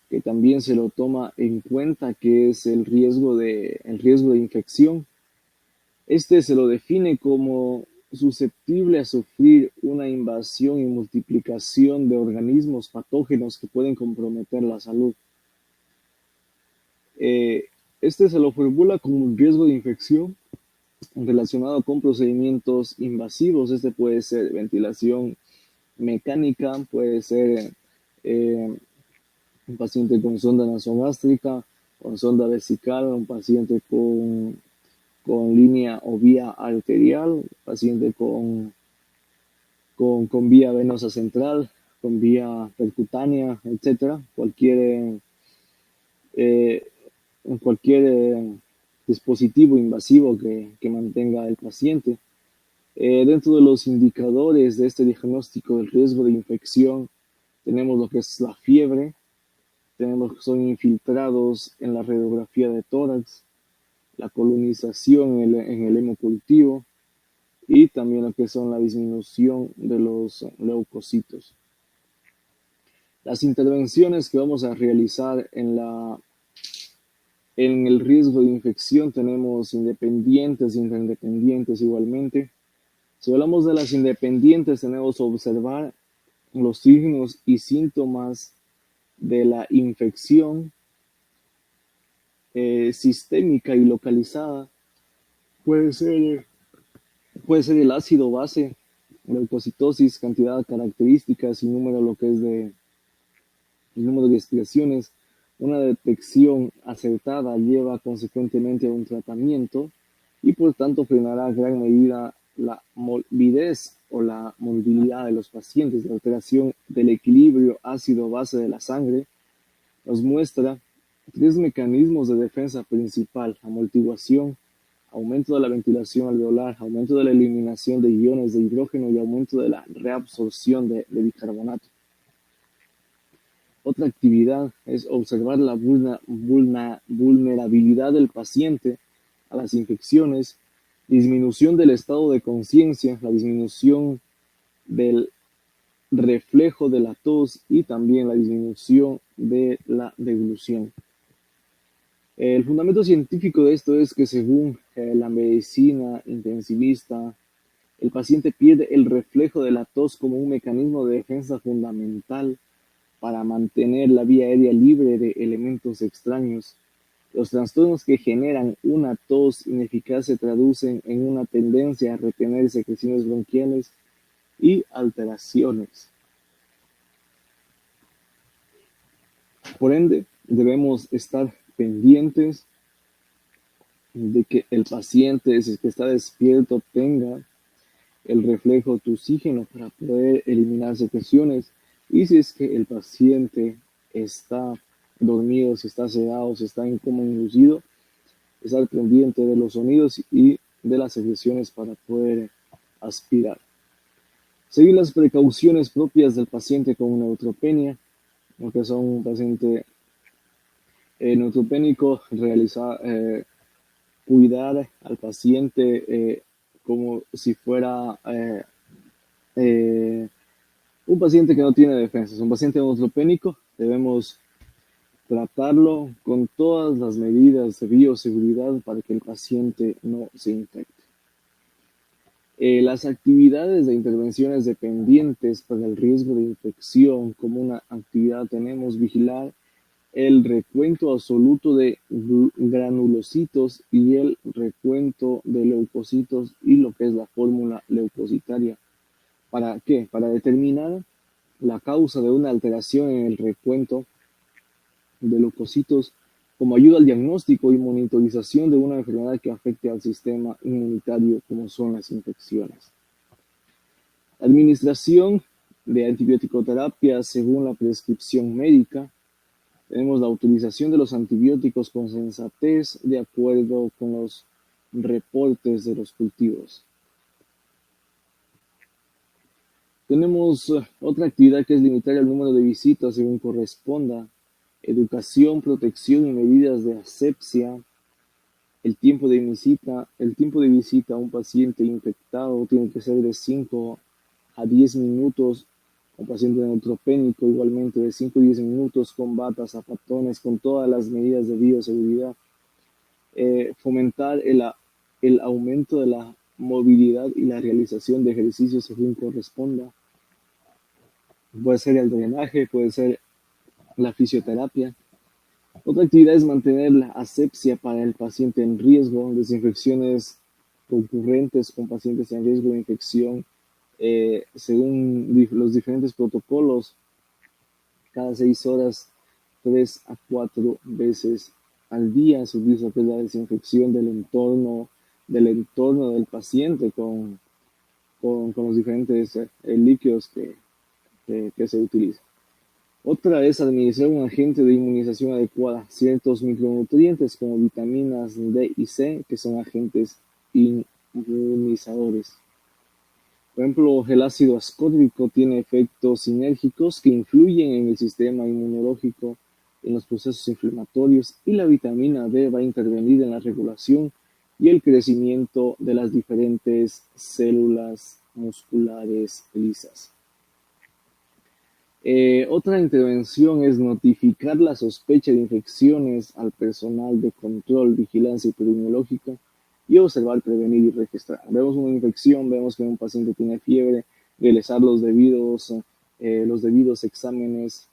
que también se lo toma en cuenta, que es el riesgo de infección. Este se lo define como susceptible a sufrir una invasión y multiplicación de organismos patógenos que pueden comprometer la salud. Este se lo formula como un riesgo de infección relacionado con procedimientos invasivos. Este puede ser ventilación mecánica, puede ser un paciente con sonda nasogástrica, con sonda vesical, un paciente con línea o vía arterial, paciente con vía venosa central, con vía percutánea, etcétera. Cualquier dispositivo invasivo que mantenga el paciente. Dentro de los indicadores de este diagnóstico del riesgo de infección, tenemos lo que es la fiebre, tenemos que son infiltrados en la radiografía de tórax, la colonización en el hemocultivo y también lo que son la disminución de los leucocitos. Las intervenciones que vamos a realizar en el riesgo de infección tenemos independientes e interdependientes igualmente. Si hablamos de las independientes, tenemos que observar los signos y síntomas de la infección sistémica y localizada. Puede ser el ácido base, leucocitosis, cantidad, características y número, lo que es el número de aspiraciones. Una detección acertada lleva consecuentemente a un tratamiento y por tanto frenará en gran medida la morbidez o la morbilidad de los pacientes. La alteración del equilibrio ácido-base de la sangre nos muestra 3 mecanismos de defensa principal: amortiguación, aumento de la ventilación alveolar, aumento de la eliminación de iones de hidrógeno y aumento de la reabsorción de bicarbonato. Otra actividad es observar la vulnerabilidad del paciente a las infecciones, disminución del estado de conciencia, la disminución del reflejo de la tos y también la disminución de la deglución. El fundamento científico de esto es que según la medicina intensivista, el paciente pierde el reflejo de la tos como un mecanismo de defensa fundamental para mantener la vía aérea libre de elementos extraños. Los trastornos que generan una tos ineficaz se traducen en una tendencia a retener secreciones bronquiales y alteraciones. Por ende, debemos estar pendientes de que el paciente, si es que está despierto, tenga el reflejo tusígeno para poder eliminar secreciones. Y si es que el paciente está dormido, si está sedado, si está en coma inducido, estar pendiente de los sonidos y de las secreciones para poder aspirar. Seguir las precauciones propias del paciente con neutropenia, aunque son un paciente neutropénico, cuidar al paciente como si fuera un paciente que no tiene defensas. Un paciente neutropénico debemos tratarlo con todas las medidas de bioseguridad para que el paciente no se infecte. Las actividades de intervenciones dependientes para el riesgo de infección, como una actividad tenemos vigilar el recuento absoluto de granulocitos y el recuento de leucocitos y lo que es la fórmula leucocitaria. ¿Para qué? Para determinar la causa de una alteración en el recuento de leucocitos como ayuda al diagnóstico y monitorización de una enfermedad que afecte al sistema inmunitario, como son las infecciones. Administración de antibiótico-terapia según la prescripción médica. Tenemos la utilización de los antibióticos con sensatez de acuerdo con los reportes de los cultivos. Tenemos otra actividad que es limitar el número de visitas según corresponda. Educación, protección y medidas de asepsia. El tiempo de visita a un paciente infectado tiene que ser de 5 a 10 minutos Un paciente neutropénico igualmente de 5 a 10 minutos con batas, zapatones, con todas las medidas de bioseguridad. Fomentar el aumento de la movilidad y la realización de ejercicios según corresponda. Puede ser el drenaje, puede ser la fisioterapia. Otra actividad es mantener la asepsia para el paciente en riesgo, desinfecciones concurrentes con pacientes en riesgo de infección, según los diferentes protocolos, cada 6 horas, 3 a 4 veces al día se utiliza la desinfección del entorno del paciente con los diferentes líquidos que se utilizan. Otra es administrar un agente de inmunización adecuada, ciertos micronutrientes como vitaminas D y C, que son agentes inmunizadores. Por ejemplo, el ácido ascórbico tiene efectos sinérgicos que influyen en el sistema inmunológico, en los procesos inflamatorios, y la vitamina D va a intervenir en la regulación y el crecimiento de las diferentes células musculares lisas. Otra intervención es notificar la sospecha de infecciones al personal de control, vigilancia epidemiológica y observar, prevenir y registrar. Vemos una infección, vemos que un paciente tiene fiebre, realizar los debidos exámenes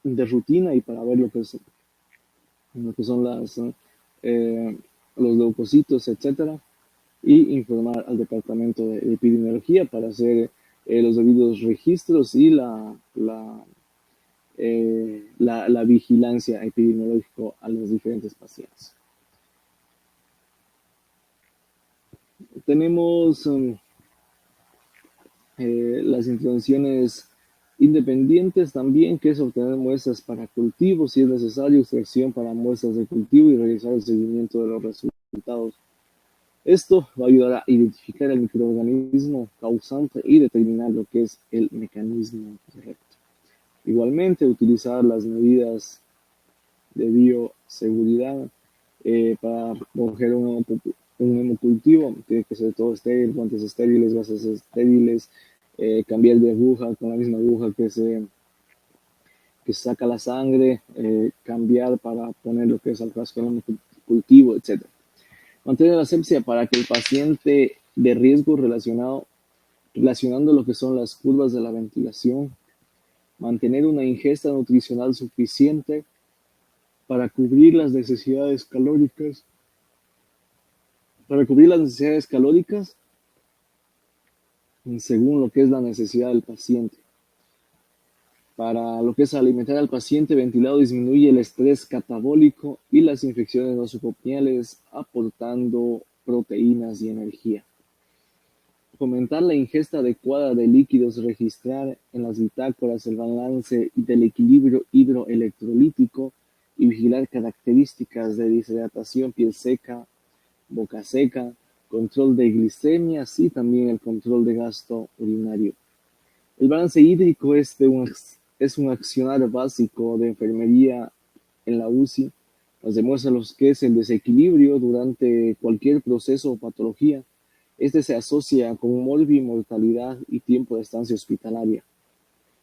de rutina y para ver lo que son los leucocitos, etcétera, y informar al departamento de epidemiología para hacer los debidos registros y la vigilancia epidemiológica a los diferentes pacientes. Tenemos las intervenciones independientes también, que es obtener muestras para cultivo, si es necesario, extracción para muestras de cultivo y realizar el seguimiento de los resultados. Esto va a ayudar a identificar el microorganismo causante y determinar lo que es el mecanismo correcto. Igualmente, utilizar las medidas de bioseguridad para coger un hemocultivo, tiene que ser todo estéril, guantes estériles, gasas estériles, cambiar de aguja con la misma aguja que saca la sangre, cambiar para poner lo que es al frasco del hemocultivo, etc. Mantener la asepsia para que el paciente de riesgo relacionando lo que son las curvas de la ventilación, mantener una ingesta nutricional suficiente para cubrir las necesidades calóricas, según lo que es la necesidad del paciente. Para lo que es alimentar al paciente ventilado disminuye el estrés catabólico y las infecciones nosocomiales, aportando proteínas y energía. Fomentar la ingesta adecuada de líquidos, registrar en las bitácoras el balance del equilibrio hidroelectrolítico y vigilar características de deshidratación, piel seca, boca seca, control de glicemias y también el control de gasto urinario. El balance hídrico es un accionar básico de enfermería en la UCI. Nos demuestra lo que es el desequilibrio durante cualquier proceso o patología. Este se asocia con mortalidad y tiempo de estancia hospitalaria.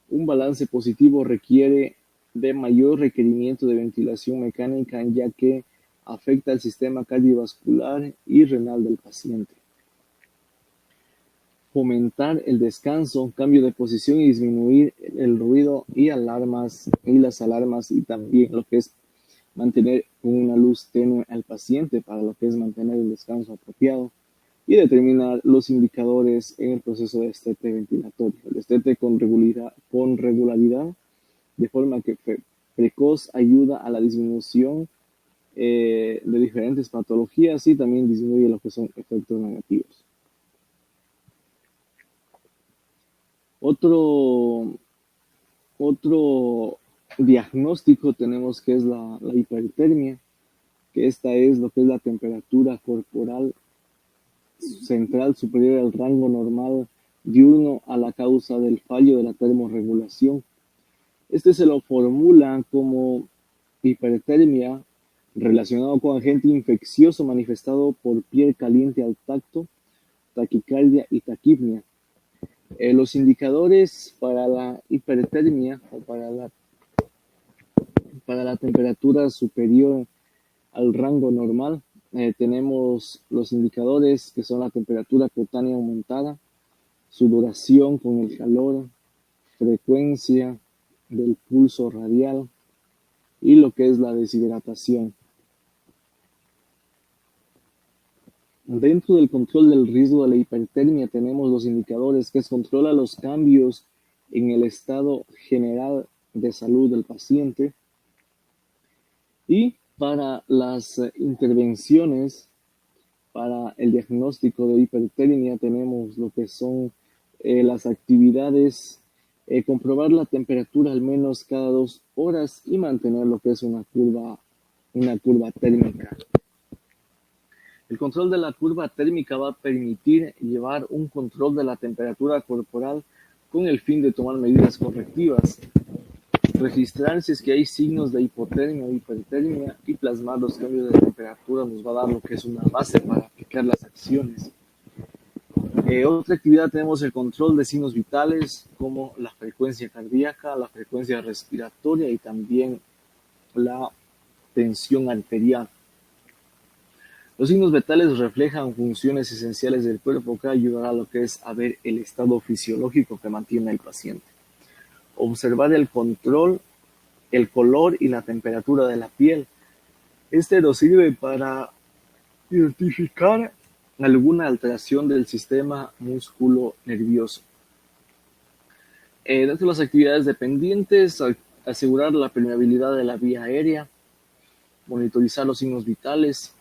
Un balance positivo requiere de mayor requerimiento de ventilación mecánica, ya que afecta al sistema cardiovascular y renal del paciente. Fomentar el descanso, cambio de posición y disminuir el ruido y las alarmas, y también lo que es mantener una luz tenue al paciente para lo que es mantener el descanso apropiado y determinar los indicadores en el proceso de destete ventilatorio. El destete con regularidad de forma que precoz ayuda a la disminución de diferentes patologías y también disminuye lo que son efectos negativos. Otro diagnóstico tenemos que es la hipertermia, que esta es lo que es la temperatura corporal central superior al rango normal diurno a la causa del fallo de la termorregulación. Este se lo formula como hipertermia relacionado con agente infeccioso manifestado por piel caliente al tacto, taquicardia y taquipnea. Los indicadores para la hipertermia o para la temperatura superior al rango normal, tenemos los indicadores que son la temperatura cutánea aumentada, su duración con el calor, frecuencia del pulso radial y lo que es la deshidratación. Dentro del control del riesgo de la hipertermia tenemos los indicadores que controla los cambios en el estado general de salud del paciente. Y para las intervenciones, para el diagnóstico de hipertermia, tenemos lo que son las actividades, comprobar la temperatura al menos cada 2 horas y mantener lo que es una curva térmica. El control de la curva térmica va a permitir llevar un control de la temperatura corporal con el fin de tomar medidas correctivas, registrar si es que hay signos de hipotermia o hipertermia y plasmar los cambios de temperatura nos va a dar lo que es una base para aplicar las acciones. Otra actividad tenemos el control de signos vitales como la frecuencia cardíaca, la frecuencia respiratoria y también la tensión arterial. Los signos vitales reflejan funciones esenciales del cuerpo que ayudará a lo que es a ver el estado fisiológico que mantiene el paciente. Observar el control, el color y la temperatura de la piel. Este nos sirve para identificar alguna alteración del sistema músculo-nervioso. Dentro de las actividades dependientes, asegurar la permeabilidad de la vía aérea, monitorizar los signos vitales,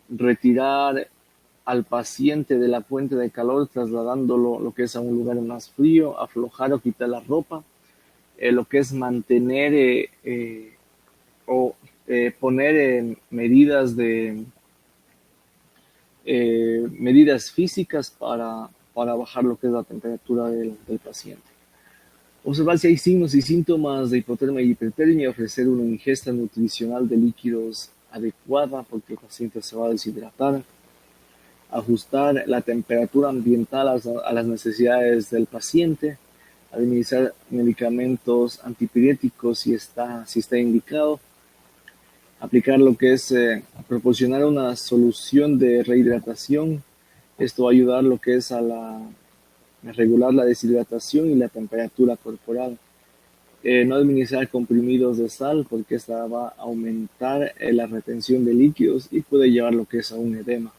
retirar al paciente de la fuente de calor trasladándolo lo que es a un lugar más frío, aflojar o quitar la ropa, lo que es mantener poner medidas físicas para bajar lo que es la temperatura del paciente. Observar si hay signos y síntomas de hipotermia y hipertermia, ofrecer una ingesta nutricional de líquidos adecuada porque el paciente se va a deshidratar, ajustar la temperatura ambiental a las necesidades del paciente, administrar medicamentos antipiréticos si está indicado, aplicar lo que es proporcionar una solución de rehidratación. Esto va a ayudar lo que es a regular la deshidratación y la temperatura corporal. No administrar comprimidos de sal porque esta va a aumentar la retención de líquidos y puede llevar lo que es a un edema.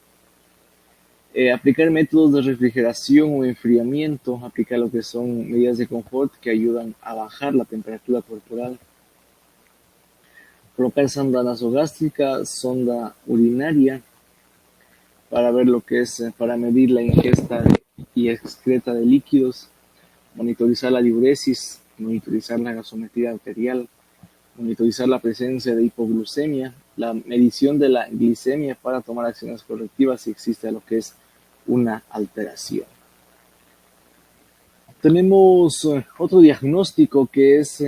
Aplicar métodos de refrigeración o enfriamiento, aplicar lo que son medidas de confort que ayudan a bajar la temperatura corporal. Colocar sonda nasogástrica, sonda urinaria, para ver lo que es, para medir la ingesta y excreta de líquidos, monitorizar la diuresis, monitorizar la gasometría arterial, monitorizar la presencia de hipoglucemia, la medición de la glicemia para tomar acciones correctivas si existe lo que es una alteración. Tenemos otro diagnóstico que es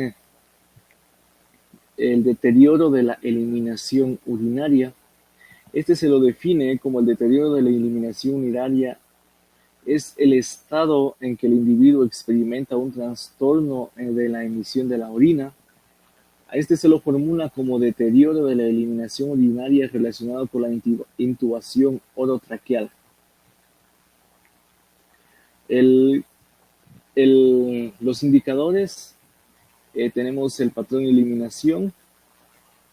el deterioro de la eliminación urinaria. Este se lo define como el deterioro de la eliminación urinaria. Es el estado en que el individuo experimenta un trastorno de la emisión de la orina. A este se lo formula como deterioro de la eliminación urinaria relacionado con la intubación orotraqueal. Los indicadores, tenemos el patrón de eliminación.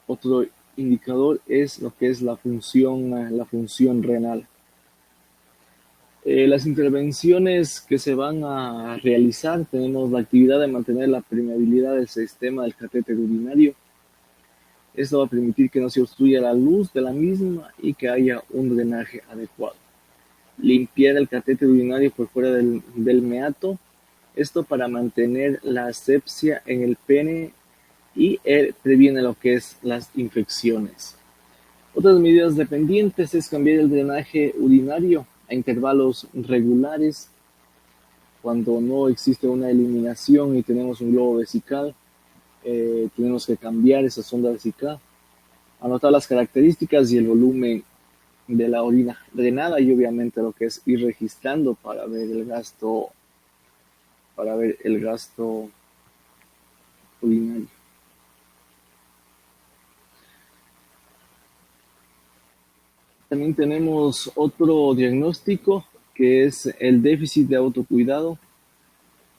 Otro indicador es lo que es la función renal. Las intervenciones que se van a realizar, tenemos la actividad de mantener la permeabilidad del sistema del catéter urinario. Esto va a permitir que no se obstruya la luz de la misma y que haya un drenaje adecuado. Limpiar el catéter urinario por fuera del meato, esto para mantener la asepsia en el pene y previene lo que es las infecciones. Otras medidas dependientes es cambiar el drenaje urinario a intervalos regulares. Cuando no existe una eliminación y tenemos un globo vesical, tenemos que cambiar esa sonda vesical, anotar las características y el volumen de la orina drenada y obviamente lo que es ir registrando para ver el gasto para ver el gasto urinario. También tenemos otro diagnóstico que es el déficit de autocuidado.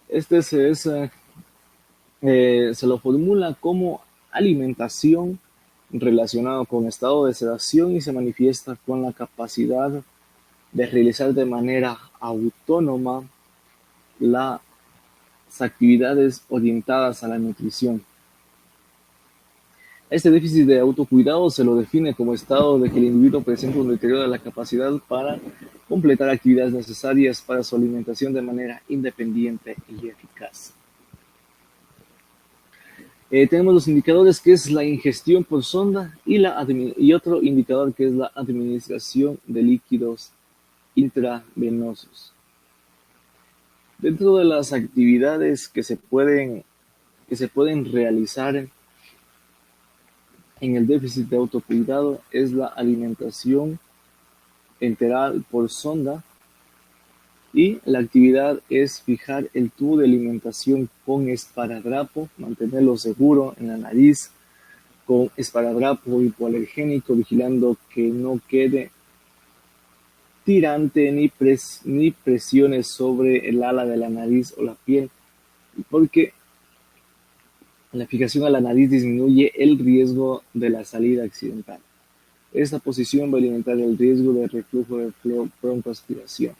Este se lo formula como alimentación relacionado con estado de sedación y se manifiesta con la capacidad de realizar de manera autónoma las actividades orientadas a la nutrición. Este déficit de autocuidado se lo define como estado de que el individuo presenta un deterioro de la capacidad para completar actividades necesarias para su alimentación de manera independiente y eficaz. Tenemos los indicadores que es la ingestión por sonda y otro indicador que es la administración de líquidos intravenosos. Dentro de las actividades que se pueden realizar en el déficit de autocuidado es la alimentación enteral por sonda y la actividad es fijar el tubo de alimentación con esparadrapo, mantenerlo seguro en la nariz con esparadrapo hipoalergénico, vigilando que no quede tirante ni presiones sobre el ala de la nariz o la piel, porque la fijación a la nariz disminuye el riesgo de la salida accidental. Esta posición va a alimentar el riesgo de reflujo de broncoaspiración.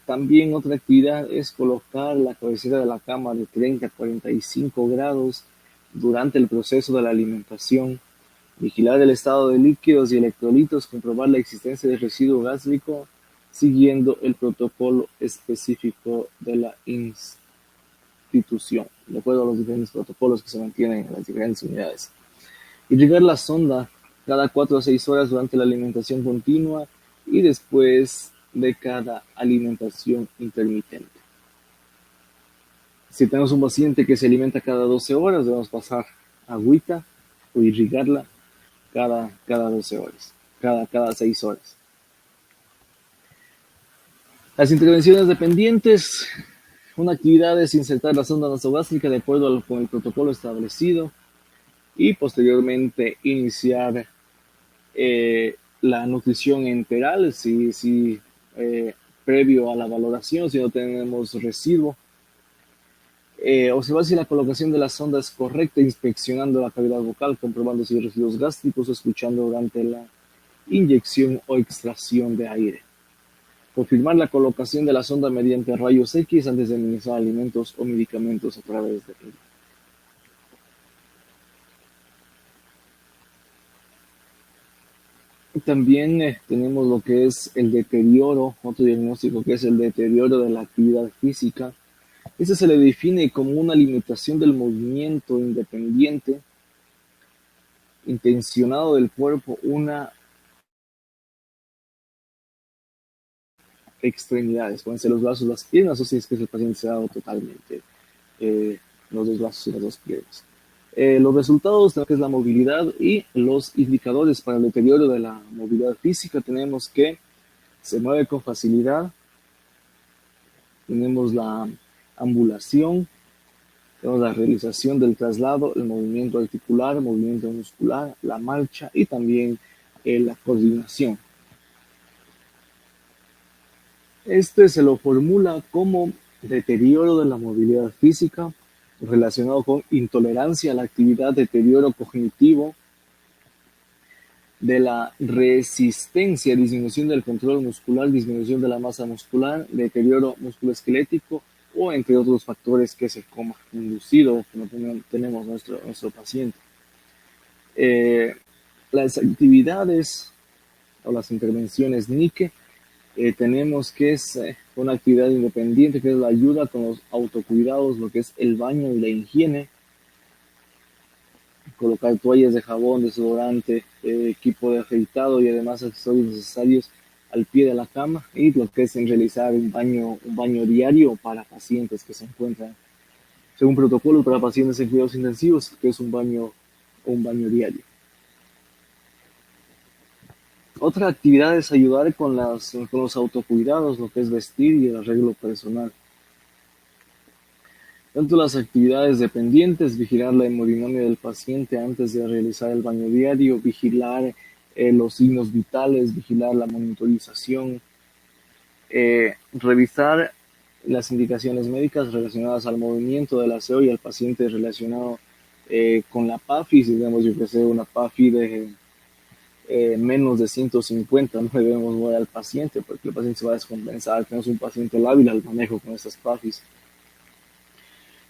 También otra actividad es colocar la cabecera de la cama de 30 a 45 grados durante el proceso de la alimentación, vigilar el estado de líquidos y electrolitos, comprobar la existencia de residuo gástrico, siguiendo el protocolo específico de la institución, de acuerdo a los diferentes protocolos que se mantienen en las diferentes unidades. Irrigar la sonda cada 4 a 6 horas durante la alimentación continua y después de cada alimentación intermitente. Si tenemos un paciente que se alimenta cada 12 horas, debemos pasar agüita o irrigarla cada 12 horas, cada 6 horas. Las intervenciones dependientes. Una actividad es insertar la sonda nasogástrica de acuerdo con el protocolo establecido y posteriormente iniciar la nutrición enteral si previo a la valoración, si no tenemos residuo. Observar si la colocación de la sonda es correcta, inspeccionando la cavidad bucal, comprobando si hay residuos gástricos, escuchando durante la inyección o extracción de aire. Confirmar la colocación de la sonda mediante rayos X antes de administrar alimentos o medicamentos a través de ella. También tenemos lo que es el deterioro, otro diagnóstico que es el deterioro de la actividad física. Este se le define como una limitación del movimiento independiente, intencionado del cuerpo, una extremidades, pueden ser los brazos, las piernas, o si es que el paciente se ha dado totalmente los dos brazos y las dos piernas. Los resultados de lo que es la movilidad y los indicadores para el deterioro de la movilidad física, tenemos que se mueve con facilidad, tenemos la ambulación, tenemos la realización del traslado, el movimiento articular, el movimiento muscular, la marcha y también la coordinación. Este se lo formula como deterioro de la movilidad física relacionado con intolerancia a la actividad, deterioro cognitivo, de la resistencia, disminución del control muscular, disminución de la masa muscular, deterioro musculoesquelético o entre otros factores que se coma inducido que no tenemos nuestro paciente. Las actividades o las intervenciones NICE tenemos que es una actividad independiente que es la ayuda con los autocuidados, lo que es el baño y la higiene, colocar toallas de jabón, desodorante, equipo de afeitado y además accesorios necesarios al pie de la cama, y lo que es en realizar un baño diario para pacientes que se encuentran según protocolo para pacientes en cuidados intensivos, que es un baño diario. Otra actividad es ayudar con los autocuidados, lo que es vestir y el arreglo personal. Tanto las actividades dependientes, vigilar la hemodinámica del paciente antes de realizar el baño diario, vigilar los signos vitales, vigilar la monitorización, revisar las indicaciones médicas relacionadas al movimiento del aseo y al paciente relacionado con la PAFI. Si tenemos que ofrecer una PAFI de menos de 150, no debemos mover al paciente porque el paciente se va a descompensar. Tenemos un paciente lábil al manejo con estas PAFIs.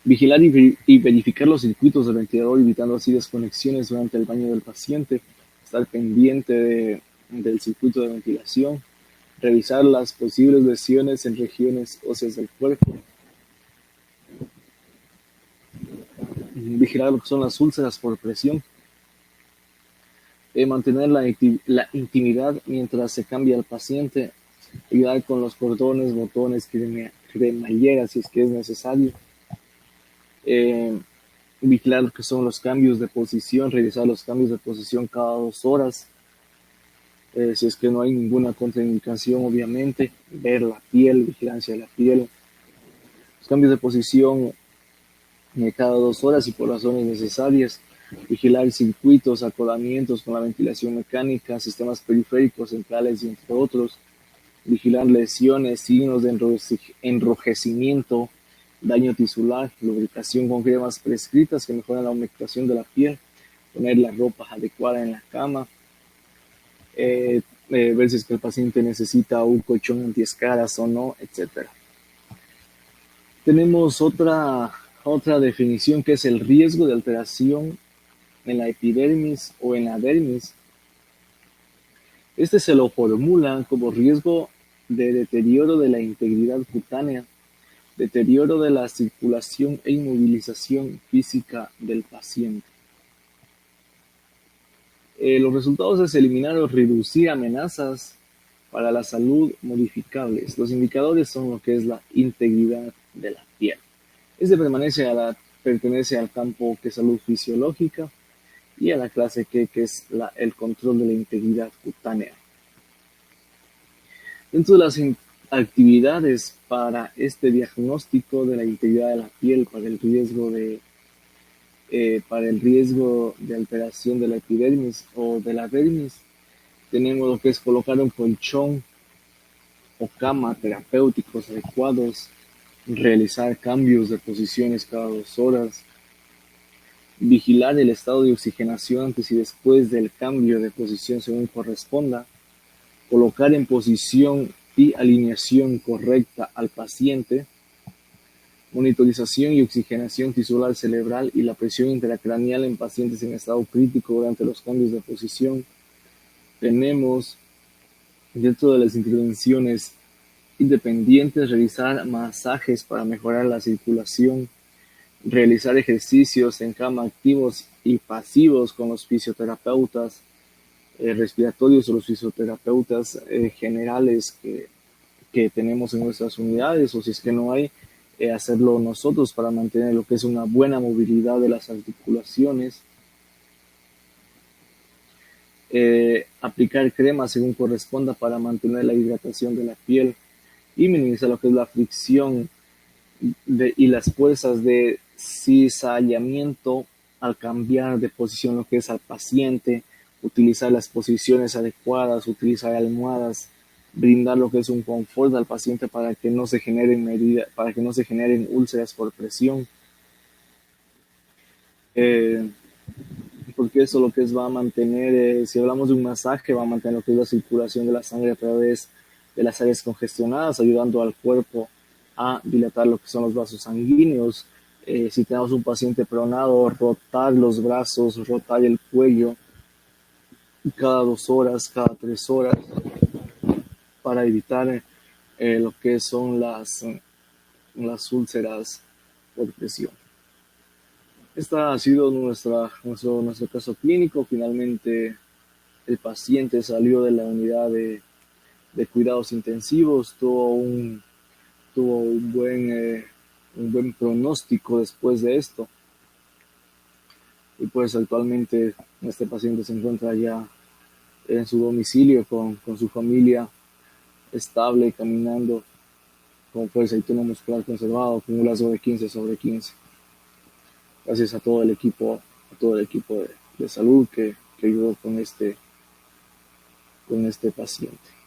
Vigilar y verificar los circuitos del ventilador, evitando así desconexiones durante el baño del paciente. Estar pendiente del circuito de ventilación. Revisar las posibles lesiones en regiones óseas del cuerpo. Vigilar lo que son las úlceras por presión. Mantener la intimidad mientras se cambia al paciente. Ayudar con los cordones, botones, cremalleras si es que es necesario. Vigilar lo que son los cambios de posición, revisar los cambios de posición cada 2 horas. Si es que no hay ninguna contraindicación, obviamente, ver la piel, vigilancia de la piel. Los cambios de posición cada 2 horas y por razones necesarias. Vigilar circuitos, acodamientos con la ventilación mecánica, sistemas periféricos, centrales y entre otros. Vigilar lesiones, signos de enrojecimiento, daño tisular, lubricación con cremas prescritas que mejoran la humectación de la piel, poner la ropa adecuada en la cama, ver si es que el paciente necesita un colchón antiescaras o no, etc. Tenemos otra definición que es el riesgo de alteración en la epidermis o en la dermis. Este se lo formula como riesgo de deterioro de la integridad cutánea, deterioro de la circulación e inmovilización física del paciente. Los resultados es eliminar o reducir amenazas para la salud modificables. Los indicadores son lo que es la integridad de la piel. Este pertenece al campo que es salud fisiológica y a la clase que es el control de la integridad cutánea. Dentro de las actividades para este diagnóstico de la integridad de la piel para el riesgo de alteración de la epidermis o de la dermis, tenemos lo que es colocar un colchón o cama terapéuticos adecuados, realizar cambios de posiciones cada 2 horas, vigilar el estado de oxigenación antes y después del cambio de posición según corresponda, colocar en posición y alineación correcta al paciente, monitorización y oxigenación tisular cerebral y la presión intracraneal en pacientes en estado crítico durante los cambios de posición. Tenemos, dentro de las intervenciones independientes, realizar masajes para mejorar la circulación, realizar ejercicios en cama activos y pasivos con los fisioterapeutas respiratorios o los fisioterapeutas generales que tenemos en nuestras unidades, o si es que no hay, hacerlo nosotros para mantener lo que es una buena movilidad de las articulaciones. Aplicar crema según corresponda para mantener la hidratación de la piel y minimizar lo que es la fricción y las fuerzas de cizallamiento al cambiar de posición lo que es al paciente, utilizar las posiciones adecuadas, utilizar almohadas, brindar lo que es un confort al paciente para que no se generen úlceras por presión. Porque eso lo que es va a mantener, si hablamos de un masaje, va a mantener lo que es la circulación de la sangre a través de las áreas congestionadas, ayudando al cuerpo a dilatar lo que son los vasos sanguíneos. Si tenemos un paciente pronado, rotar los brazos, rotar el cuello cada 2 horas, cada 3 horas, para evitar lo que son las úlceras por presión. Este ha sido nuestro caso clínico. Finalmente el paciente salió de la unidad de cuidados intensivos, tuvo un buen pronóstico después de esto. Y pues actualmente este paciente se encuentra ya en su domicilio con su familia estable, caminando con fuerza y tono muscular conservado, con un lazo de 15/15. Gracias a todo el equipo de salud que ayudó con este paciente.